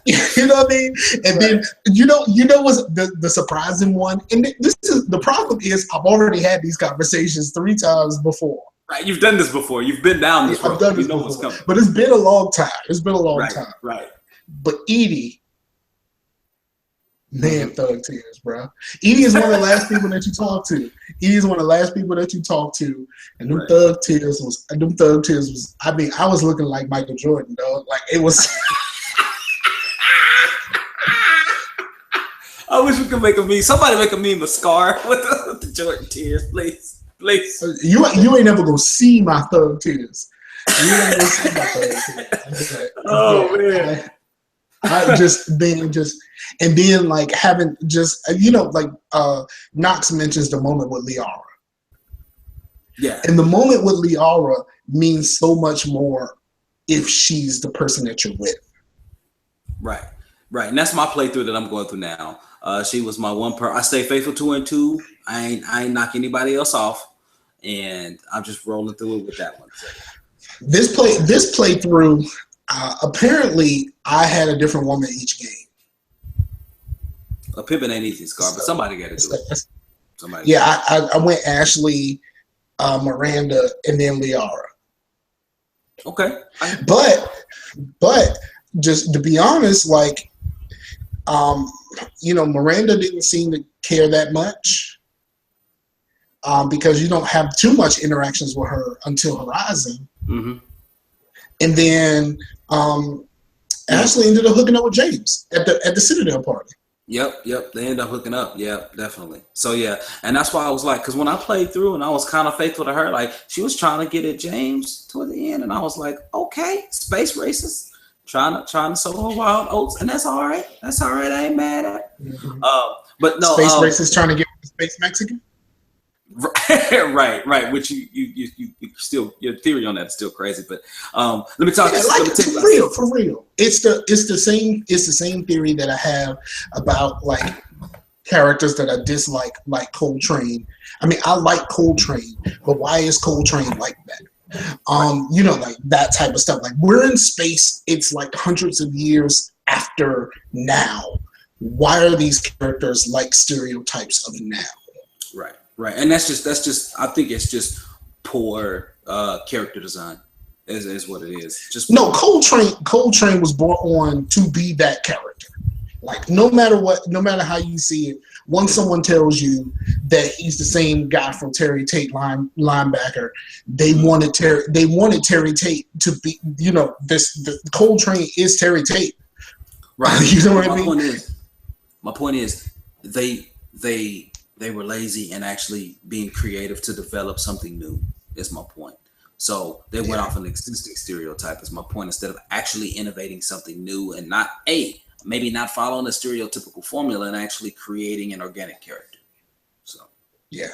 you know what I mean? And then you know what's the surprising one? And this is the problem is I've already had these conversations 3 times before. Right, you've done this before. You've been down this road. I've done this know before. what's coming. But it's been a long time. Time. Right. But Edie, man, ThugTears, bro. Edie is one of the last people that you talk to. And them ThugTears was. I mean, I was looking like Michael Jordan, dog. Like it was. I wish we could make a meme. Somebody make a meme of Scar with the Jordan tears, please. You ain't never gonna see my ThugTears. You ain't gonna see my ThugTears. Like, oh man. I just being and then like having just like Knox mentions the moment with Liara. Yeah. And the moment with Liara means so much more if she's the person that you're with. Right. And that's my playthrough that I'm going through now. She was my one I stay faithful to her and two. I ain't knock anybody else off, and I'm just rolling through it with that one. So. This playthrough, apparently, I had a different woman each game. A pimpin' ain't easy, Scar, but somebody got to do it. Somebody. Yeah, I went Ashley, Miranda, and then Liara. Okay. But just to be honest, like, Miranda didn't seem to care that much because you don't have too much interactions with her until Horizon. Mm-hmm. And then Ashley ended up hooking up with James at the Citadel party. Yep. They ended up hooking up. Yep, definitely. So yeah, and that's why I was like, because when I played through and I was kind of faithful to her, like she was trying to get at James toward the end, and I was like, okay, space racist. Trying to sow wild oats, and that's all right. I ain't mad at it. Mm-hmm. But no, space racist trying to get with the space Mexican. Right. Which you still, your theory on that is still crazy. But let me talk. For real. It's the same theory that I have about like characters that I dislike, like Coltrane. I mean, I like Coltrane, but why is Coltrane like that? Like that type of stuff. Like we're in space, it's like hundreds of years after now. Why are these characters like stereotypes of now? Right. And that's just I think it's just poor character design is what it is. Just no, Coltrane was brought on to be that character. Like no matter how you see it, once someone tells you that he's the same guy from Terry Tate linebacker, they wanted Terry Tate to be, the Coltrane is Terry Tate. Right. You know what I mean? My point is they were lazy and actually being creative to develop something new is my point. So they went off an existing stereotype is my point, instead of actually innovating something new and maybe not following a stereotypical formula and actually creating an organic character. So yeah.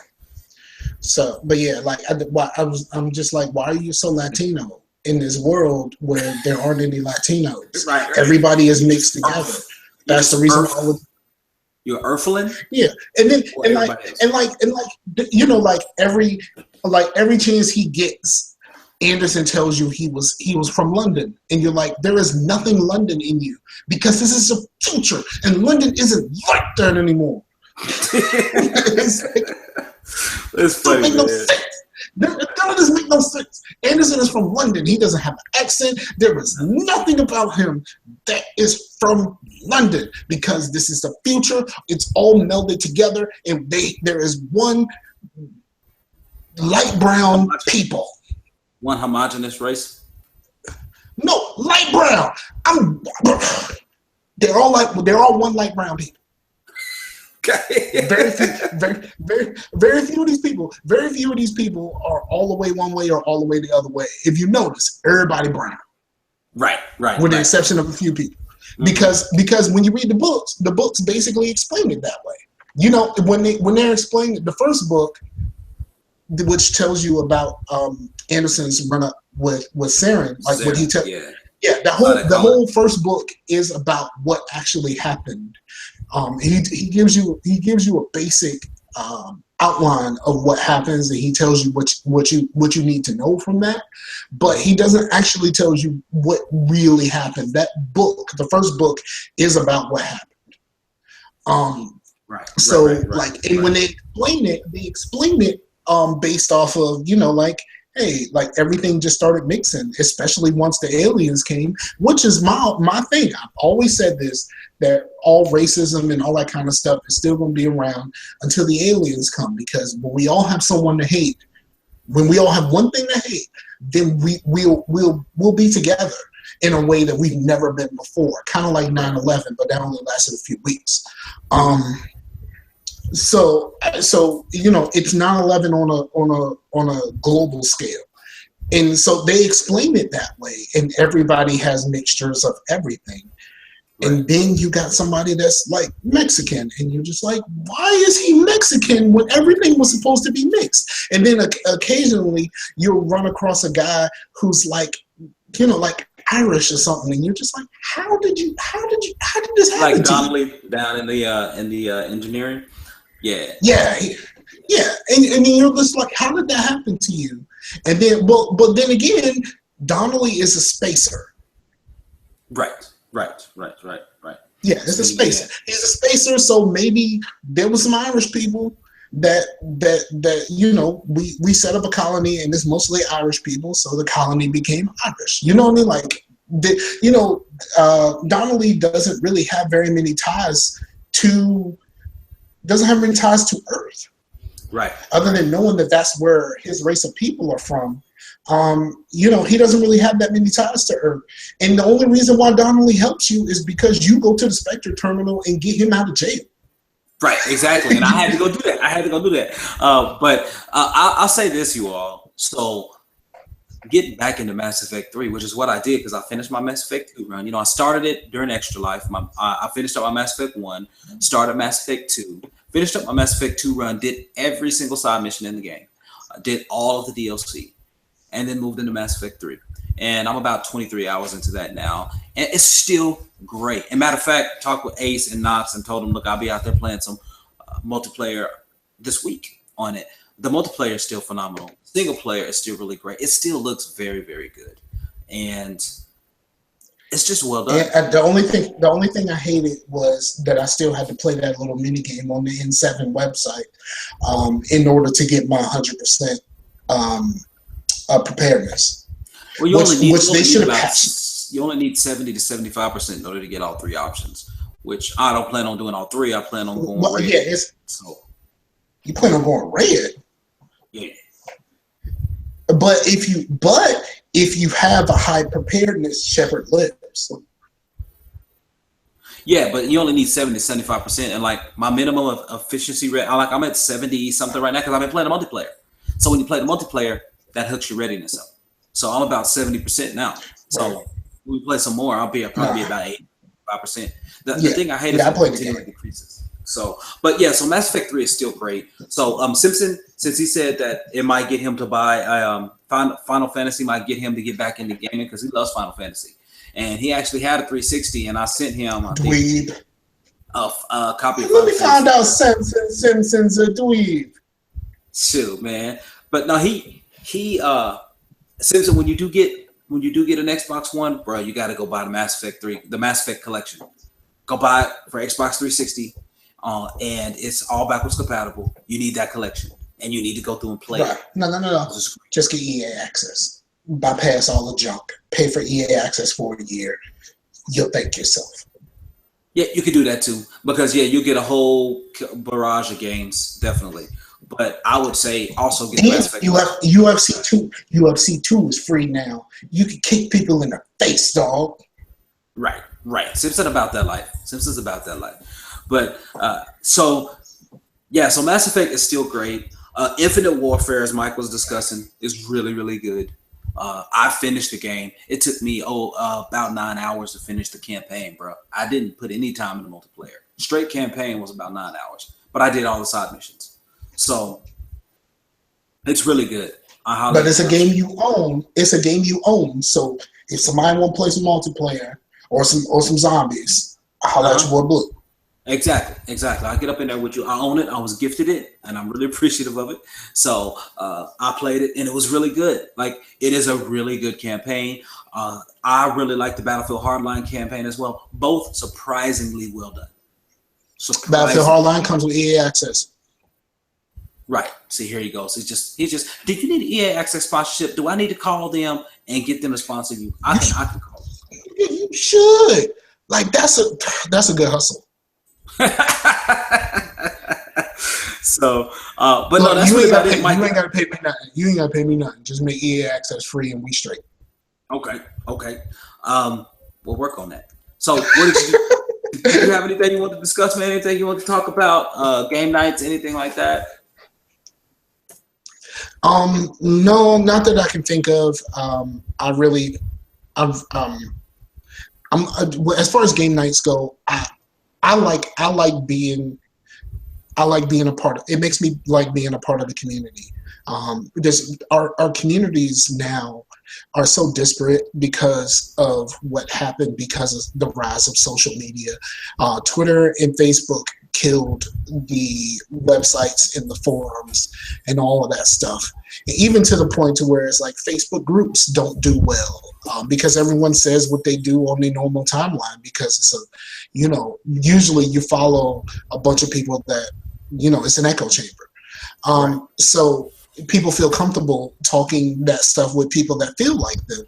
So, but yeah, like I'm just like, why are you so Latino in this world where there aren't any Latinos? Right. Everybody is mixed together. That's the reason. You're Earthling? Yeah, and then every chance he gets, Anderson tells you he was from London, and you're like, there is nothing London in you because this is the future, and London isn't like that anymore. It's funny, man. No sense. None of this make no sense. Anderson is from London. He doesn't have an accent. There is nothing about him that is from London because this is the future. It's all melded together, and there is one light brown people. One homogenous race? No, light brown. They're all one light brown people. Okay. Very few of these people are all the way one way or all the way the other way. If you notice, everybody brown. Right. With the exception of a few people. Mm-hmm. Because when you read the books basically explain it that way. You know, when they're explaining the first book, which tells you about Anderson's run up with Saren, like what he tells. Yeah, the whole first book is about what actually happened. He gives you a basic outline of what happens, and he tells you what you need to know from that. But he doesn't actually tell you what really happened. That book, the first book, is about what happened. When they explain it, based off of, like hey, like everything just started mixing, especially once the aliens came, which is my thing. I've always said this, that all racism and all that kind of stuff is still going to be around until the aliens come, because when we all have someone to hate, when we all have one thing to hate, then we'll be together in a way that we've never been before. Kind of like 9/11, but that only lasted a few weeks. So you know, it's 9/11 on a global scale, and so they explain it that way. And everybody has mixtures of everything. Right. And then you got somebody that's like Mexican, and you're just like, why is he Mexican when everything was supposed to be mixed? And then occasionally you'll run across a guy who's like, you know, like Irish or something, and you're just like, how did this happen? Like Donnelly down in the engineering. Yeah. And you're just like, how did that happen to you? And then, but then again, Donnelly is a spacer. Right. Yeah, it's a spacer. Yeah. He's a spacer, so maybe there was some Irish people that you know, we set up a colony, and it's mostly Irish people, so the colony became Irish. You know what I mean? Like, you know, Donnelly doesn't really have very many ties to Earth. Right. Other than knowing that that's where his race of people are from. You know, he doesn't really have that many ties to Earth. And the only reason why Donnelly helps you is because you go to the Spectre terminal and get him out of jail. Right, exactly. And I had to go do that. But I'll say this, you all. So getting back into Mass Effect 3, which is what I did, because I finished my Mass Effect 2 run. You know, I started it during Extra Life. I finished up my Mass Effect 1, started Mass Effect 2, finished up my Mass Effect 2 run, did every single side mission in the game, did all of the DLC, and then moved into Mass Effect 3. And I'm about 23 hours into that now. And it's still great. And matter of fact, talked with Ace and Knox and told them, look, I'll be out there playing some multiplayer this week on it. The multiplayer is still phenomenal. Single player is still really great. It still looks very, very good. And it's just well done. And the only thing I hated was that I still had to play that little mini game on the N7 website in order to get my 100% preparedness. Well, you only need 70 to 75% in order to get all three options, which I don't plan on doing all three. I plan on going red. Yeah, so you plan on going red? Yeah. But if you have a high preparedness, Shepard lives. Yeah, but you only need 70 to 75%, and like my minimum of efficiency rate, I'm at 70 something right now because I've been playing the multiplayer. So when you play the multiplayer, that hooks your readiness up. So I'm about 70% now. So when we play some more, I'll probably be about 85%. The thing I hate is when the game decreases. So, but yeah, so Mass Effect 3 is still great. So Simpson, since he said that it might get him to buy Final Fantasy, might get him to get back into gaming because he loves Final Fantasy. And he actually had a 360, and I sent him a copy of Let me find out Simpson's a dweeb. Shoot, man. But no, he Simpson, when you do get an Xbox One, bro, you got to go buy the Mass Effect 3, the Mass Effect collection. Go buy it for Xbox 360, and it's all backwards compatible. You need that collection, and you need to go through and play it. No. Just get EA access. Bypass all the junk. Pay for EA access for a year. You'll thank yourself. Yeah, you can do that too, because you'll get a whole barrage of games, definitely. But I would say also get Mass Effect. UFC 2. UFC 2 is free now. You can kick people in the face, dog. Right. Simpson's about that life. But so Mass Effect is still great. Infinite Warfare, as Mike was discussing, is really, really good. I finished the game. It took me about 9 hours to finish the campaign, bro. I didn't put any time in the multiplayer. Straight campaign was about 9 hours, but I did all the side missions. So it's really good. But it's a game you own. So if somebody want to play some multiplayer or some zombies, I'll let you boy Blue. Exactly. I get up in there with you. I own it. I was gifted it, and I'm really appreciative of it. So I played it, and it was really good. Like, it is a really good campaign. I really like the Battlefield Hardline campaign as well. Both surprisingly well done. Battlefield Hardline comes with EA access. Right. See, here he goes. He's just. Do you need EA Access sponsorship? Do I need to call them and get them to sponsor you? I can call them. You should. Like that's a good hustle. So, but no, Look, that's you really ain't about it. you ain't gotta pay me nothing. You ain't gotta pay me nothing. Just make EA Access free and we straight. Okay. We'll work on that. So, what did you have anything you want to discuss, man? Anything you want to talk about? Game nights, anything like that? No, not that I can think of. As far as game nights go, I like being a part of. It makes me like being a part of the community. Because our communities now are so disparate because of what happened because of the rise of social media. Twitter and Facebook killed the websites and the forums and all of that stuff. Even to the point to where it's like Facebook groups don't do well because everyone says what they do on their normal timeline because it's usually you follow a bunch of people that, it's an echo chamber. Right. So people feel comfortable talking that stuff with people that feel like them.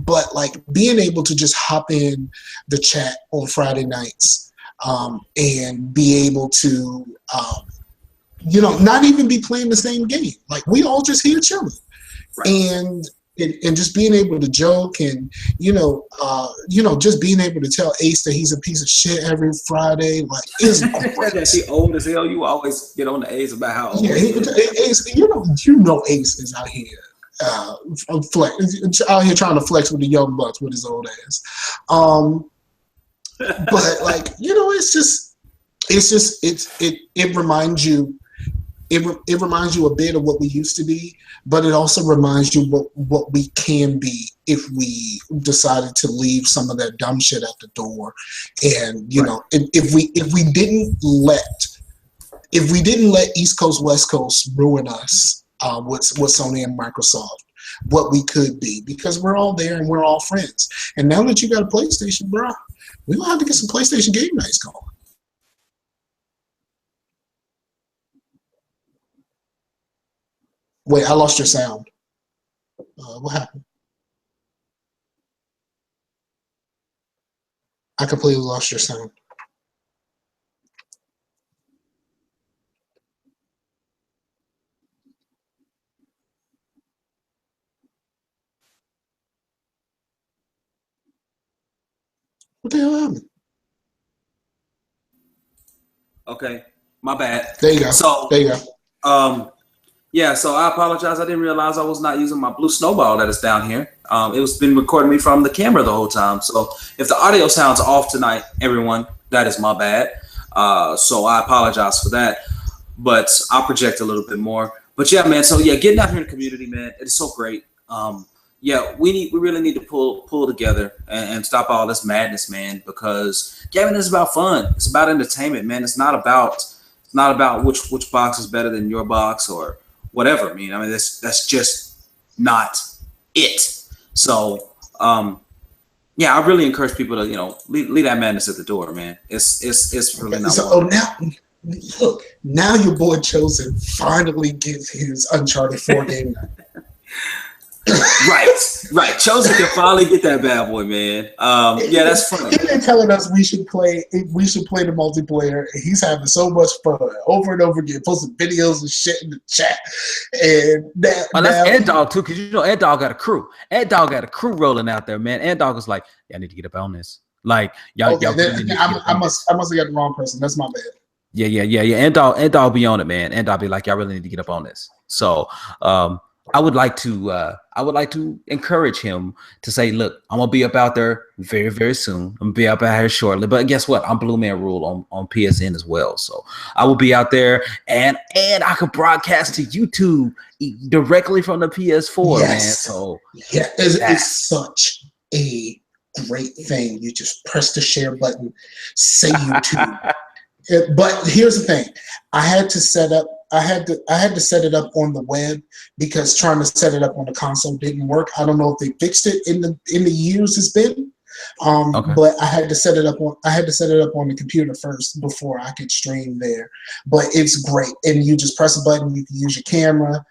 But like being able to just hop in the chat on Friday nights and be able to, not even be playing the same game. Like we all just here chilling, right. And just being able to joke and just being able to tell Ace that he's a piece of shit every Friday, like is great. That he old as hell. You always get on the Ace about how old. Yeah, Ace. Ace is out here. Out here trying to flex with the young bucks with his old ass. But like it reminds you. It reminds you a bit of what we used to be, but it also reminds you what we can be if we decided to leave some of that dumb shit at the door. And if we didn't let East Coast West Coast ruin us with Sony and Microsoft, what we could be, because we're all there and we're all friends. And now that you got a PlayStation, bro, we're gonna have to get some PlayStation game nights going. Wait, I lost your sound. What happened? I completely lost your sound. What the hell happened? Okay, my bad. There you go. So there you go. Yeah, so I apologize. I didn't realize I was not using my blue snowball that is down here. It was been recording me from the camera the whole time. So if the audio sounds off tonight, everyone, that is my bad. So I apologize for that. But I'll project a little bit more. But yeah, man. So yeah, getting out here in the community, man, it's so great. Yeah, we really need to pull together and stop all this madness, man. Because gaming is about fun. It's about entertainment, man. It's not about which box is better than your box or whatever. I mean, that's just not it. So, yeah, I really encourage people to, leave that madness at the door, man. It's really not. So now your boy Chosen finally gets his Uncharted 4 game night. Right. Chosen can finally get that bad boy, man. Yeah, that's funny. He's been telling us we should play the multiplayer, and he's having so much fun over and over again, posting videos and shit in the chat. And that's Ed Dog too, because Ed Dog got a crew. Ed Dog got a crew rolling out there, man. Ed Dog was like, "Yeah, I need to get up on this." Like, y'all. I must have got the wrong person. That's my bad. Yeah. Ed Dog be on it, man. Ed Dog be like, "Y'all really need to get up on this." So, I would like to encourage him to say, look, I'm gonna be up out there very, very soon. I'm gonna be up out here shortly. But guess what? I'm Bluemanrule on PSN as well. So I will be out there and I could broadcast to YouTube directly from the PS4, man. So yeah, it's such a great thing. You just press the share button, say YouTube. But here's the thing. I had to set it up on the web because trying to set it up on the console didn't work. I don't know if they fixed it in the years it's been, Okay. But I had to set it up on the computer first before I could stream there. But it's great, and you just press a button. You can use your camera.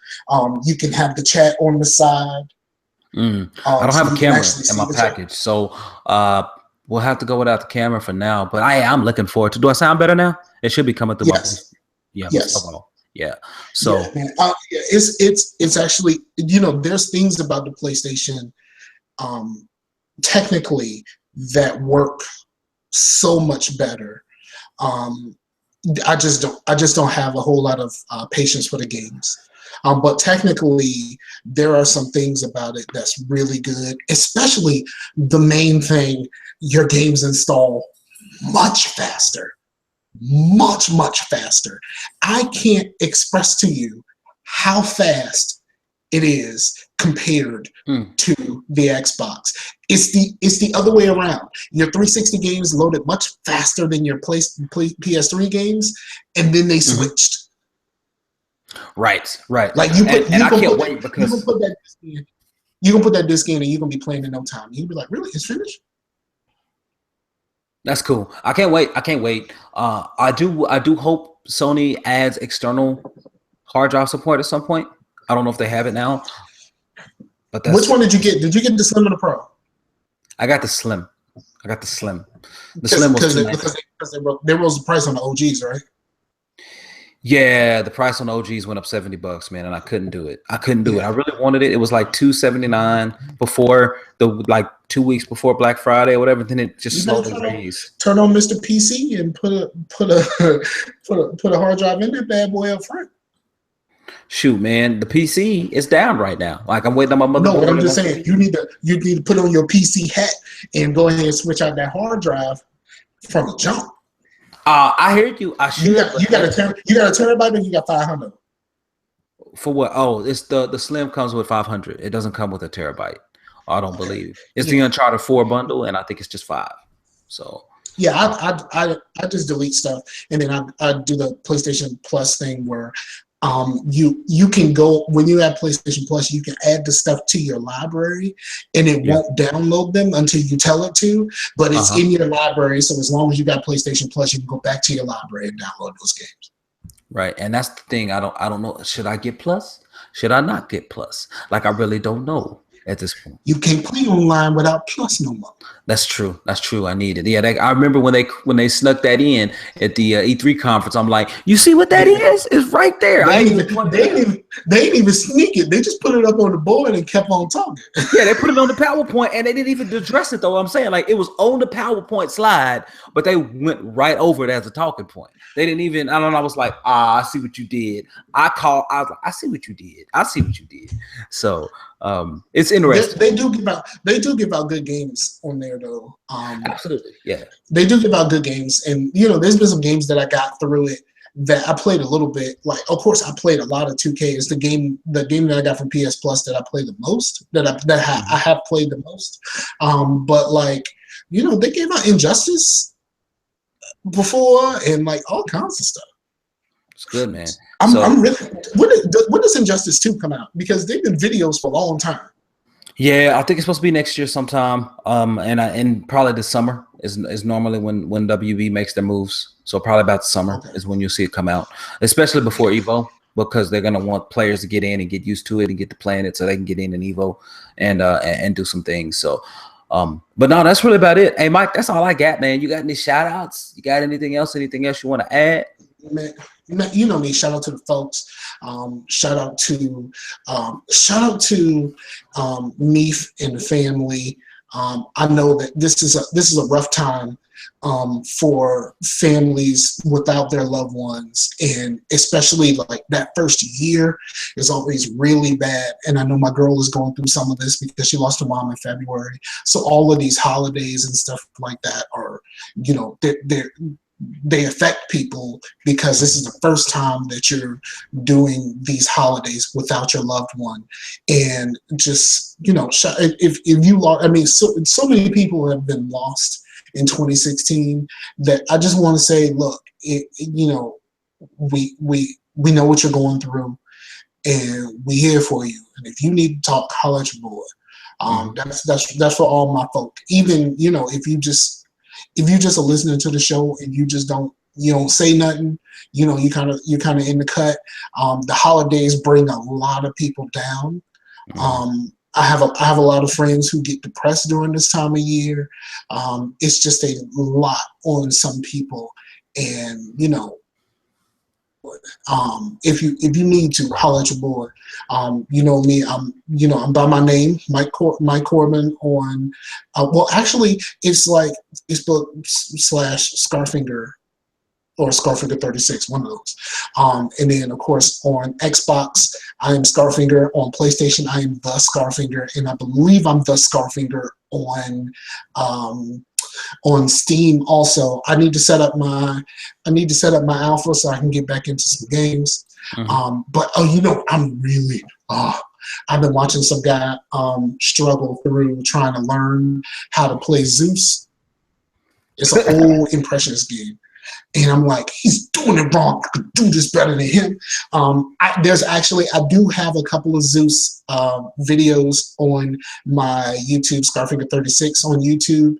You can have the chat on the side. I don't have a camera in my package, so we'll have to go without the camera for now. But I'm looking forward to. Do I sound better now? It should be coming through. Yes. Yeah. So it's actually, there's things about the PlayStation technically that work so much better. I just don't have a whole lot of patience for the games. But technically, there are some things about it that's really good, especially the main thing, your games install much faster. Much, much faster. I can't express to you how fast it is compared to the Xbox. It's the other way around. Your 360 games loaded much faster than your PS3 games, and then they switched. Right. Like I can't wait because you can put that disc in and you're gonna be playing in no time. You'll be like, really? It's finished? That's cool. I can't wait. I do hope Sony adds external hard drive support at some point. I don't know if they have it now. But which one did you get? Did you get the Slim or the Pro? I got the Slim. The Slim was because they rose the price on the OGs, right? Yeah, the price on OGs went up $70, man, and I couldn't do it. I really wanted it. It was like $279 before 2 weeks before Black Friday or whatever. Then it just slowly raised. Turn on Mr. PC and put a hard drive in that bad boy up front. Shoot, man, the PC is down right now. Like I'm waiting on my mother. No, I'm just saying you need to put on your PC hat and go ahead and switch out that hard drive from the jump. I heard you. I should. You got a terabyte, and you got 500. For what? Oh, it's the Slim comes with 500. It doesn't come with a terabyte. I don't believe it's the Uncharted 4 bundle, and I think it's just 5. So yeah, I just delete stuff, and then I do the PlayStation Plus thing where you can go when you have PlayStation Plus, you can add the stuff to your library, and it won't download them until you tell it to. But it's in your library, so as long as you got PlayStation Plus, you can go back to your library and download those games. Right, and that's the thing. I don't know. Should I get Plus? Should I not get Plus? Like I really don't know at this point. You can't play online without Plus no more. That's true. I need it. Yeah, I remember when they snuck that in at the E3 conference. I'm like, you see what that is? It's right there. They didn't even sneak it. They just put it up on the board and kept on talking. Yeah, they put it on the PowerPoint and they didn't even address it though. I'm saying like it was on the PowerPoint slide, but they went right over it as a talking point. They didn't even. I don't know. I was like, I see what you did. I was like, I see what you did. So it's interesting. They do give out good games on there though. Absolutely, yeah. They do give out good games, and there's been some games that I got through it that I played a little bit. Like, of course, I played a lot of 2K. It's the game that I got from PS Plus that I play the most. I have played the most. But like, they gave out Injustice before and like all kinds of stuff. It's good, man. I'm really. When does Injustice 2 come out? Because they've been videos for a long time. Yeah, I think it's supposed to be next year sometime. And probably this summer is normally when WB makes their moves. So probably about the summer is when you'll see it come out, especially before Evo, because they're gonna want players to get in and get used to it and get to playing it so they can get in Evo and do some things. So, but no, that's really about it. Hey, Mike, that's all I got, man. You got any shout outs? You got anything else? Anything else you want to add? Man, you know me. Shout out to the folks. Shout out to Neef and the family. I know that this is a rough time for families without their loved ones, and especially like that first year is always really bad. And I know my girl is going through some of this because she lost her mom in February. So all of these holidays and stuff like that are, they affect people because this is the first time that you're doing these holidays without your loved one. And just, if you lost, so many people have been lost in 2016 that I just want to say, look, we know what you're going through and we're here for you. And if you need to talk, holler at your boy. That's for all my folk. Even, you know, if you just are listening to the show and you just don't say nothing, you know, you're kind of in the cut. The holidays bring a lot of people down. I have a lot of friends who get depressed during this time of year. It's just a lot on some people, and you know, if you need to, holler at your boy. You know me, I'm by my name, Mike Corbin on. Well, actually, it's like Facebook / Scarfinger. Or Scarfinger 36, one of those. And then, of course, on Xbox, I am Scarfinger. On PlayStation, I am TheScarfinger. And I believe I'm TheScarfinger on Steam also. I need to set up my alpha so I can get back into some games. But, you know, I've been watching some guy struggle through trying to learn how to play Zeus. It's an old Impressionist game. And I'm like, he's doing it wrong. I could do this better than him. I do have a couple of Zeus videos on my YouTube, Scarfinger 36 on YouTube.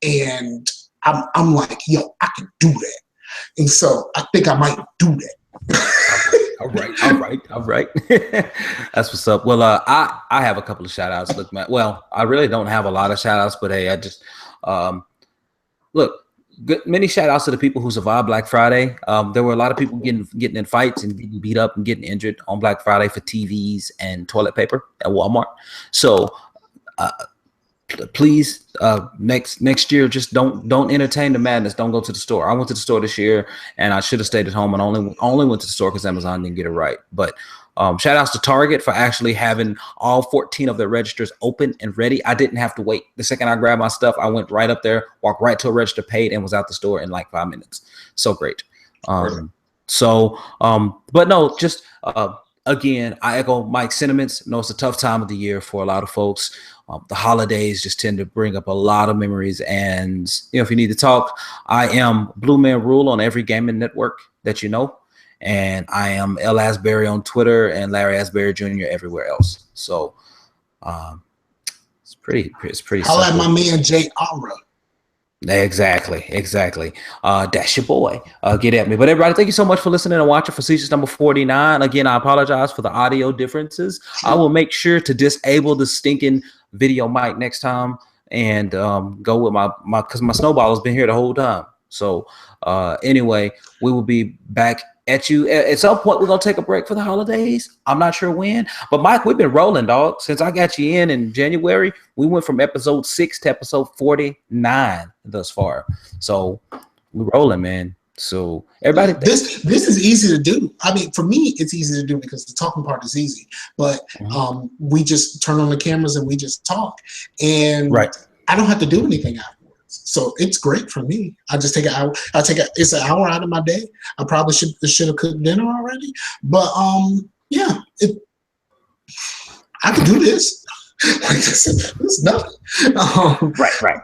And I'm like, yo, I can do that. And so I think I might do that. All right. That's what's up. Well, I have a couple of shout outs. Look, man, well, I really don't have a lot of shout outs, but hey, I just, look, many shout outs to the people who survived Black Friday. There were a lot of people getting in fights and getting beat up and getting injured on Black Friday for TVs and toilet paper at Walmart. So please, next year, just don't entertain the madness. Don't go to the store. I went to the store this year and I should have stayed at home and only went to the store because Amazon didn't get it right. But shout outs to Target for actually having all 14 of their registers open and ready. I didn't have to wait. The second I grabbed my stuff, I went right up there, walked right to a register, paid, and was out the store in like 5 minutes. So great. But no, just again, I echo Mike's sentiments. No, it's a tough time of the year for a lot of folks. The holidays just tend to bring up a lot of memories. And you know, if you need to talk, I am Bluemanrule on every gaming network that you know. And I am L. Asbury on Twitter and Larry Asbury Jr. everywhere else. So it's pretty. I'll have my man Jay Aura. Exactly. That's your boy. Get at me. But everybody, thank you so much for listening and watching Facetious number 49. Again, I apologize for the audio differences. I will make sure to disable the stinking video mic next time and go with my because my snowball has been here the whole time. So anyway, we will be back at you at some point. We're gonna take a break for the holidays. I'm not sure when, but Mike, we've been rolling, dog. Since I got you in January, we went from episode 6 to episode 49 thus far. So we're rolling, man. So everybody, this is easy to do. I mean, for me, it's easy to do because the talking part is easy. But we just turn on the cameras and we just talk, and I don't have to do anything afterwards. So it's great for me. I just take an hour. It's an hour out of my day. I probably should have cooked dinner already. But yeah, I can do this. It's nothing. Right.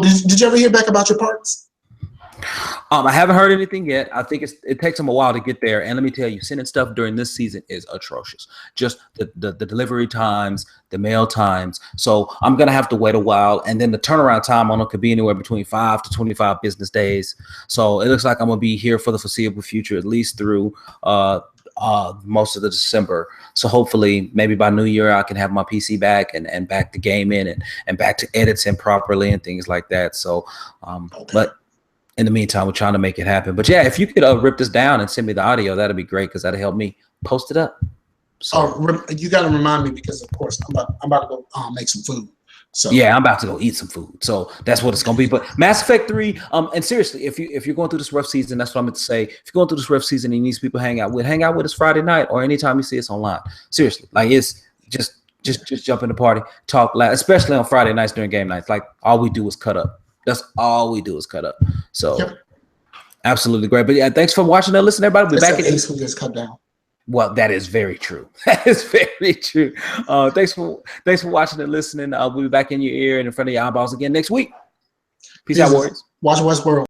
Did you ever hear back about your parts? I haven't heard anything yet. I think it takes them a while to get there. And let me tell you, sending stuff during this season is atrocious. Just the delivery times, the mail times. So I'm going to have to wait a while. And then the turnaround time on it could be anywhere between 5 to 25 business days. So it looks like I'm going to be here for the foreseeable future, at least through most of the December. So hopefully maybe by New Year, I can have my PC back and back to gaming and back to editing properly and things like that. So, but in the meantime, we're trying to make it happen. But yeah, if you could rip this down and send me the audio, that'd be great because that'll help me post it up. So you got to remind me because, of course, I'm about to go make some food. So yeah, I'm about to go eat some food. So that's what it's gonna be. But Mass Effect 3, and seriously, if you're going through this rough season, that's what I'm meant to say. If you're going through this rough season and you need people to hang out with us Friday night or anytime you see us online. Seriously, like it's just jump in the party, talk loud, especially on Friday nights during game nights. Like all we do is cut up. That's all we do is cut up. So absolutely great. But yeah, thanks for watching and listening, everybody. We'll be back. Ace who gets cut down. Well, that is very true. That is very true. Thanks for watching and listening. We'll be back in your ear and in front of your eyeballs again next week. Peace out, Warriors. Watch Westworld.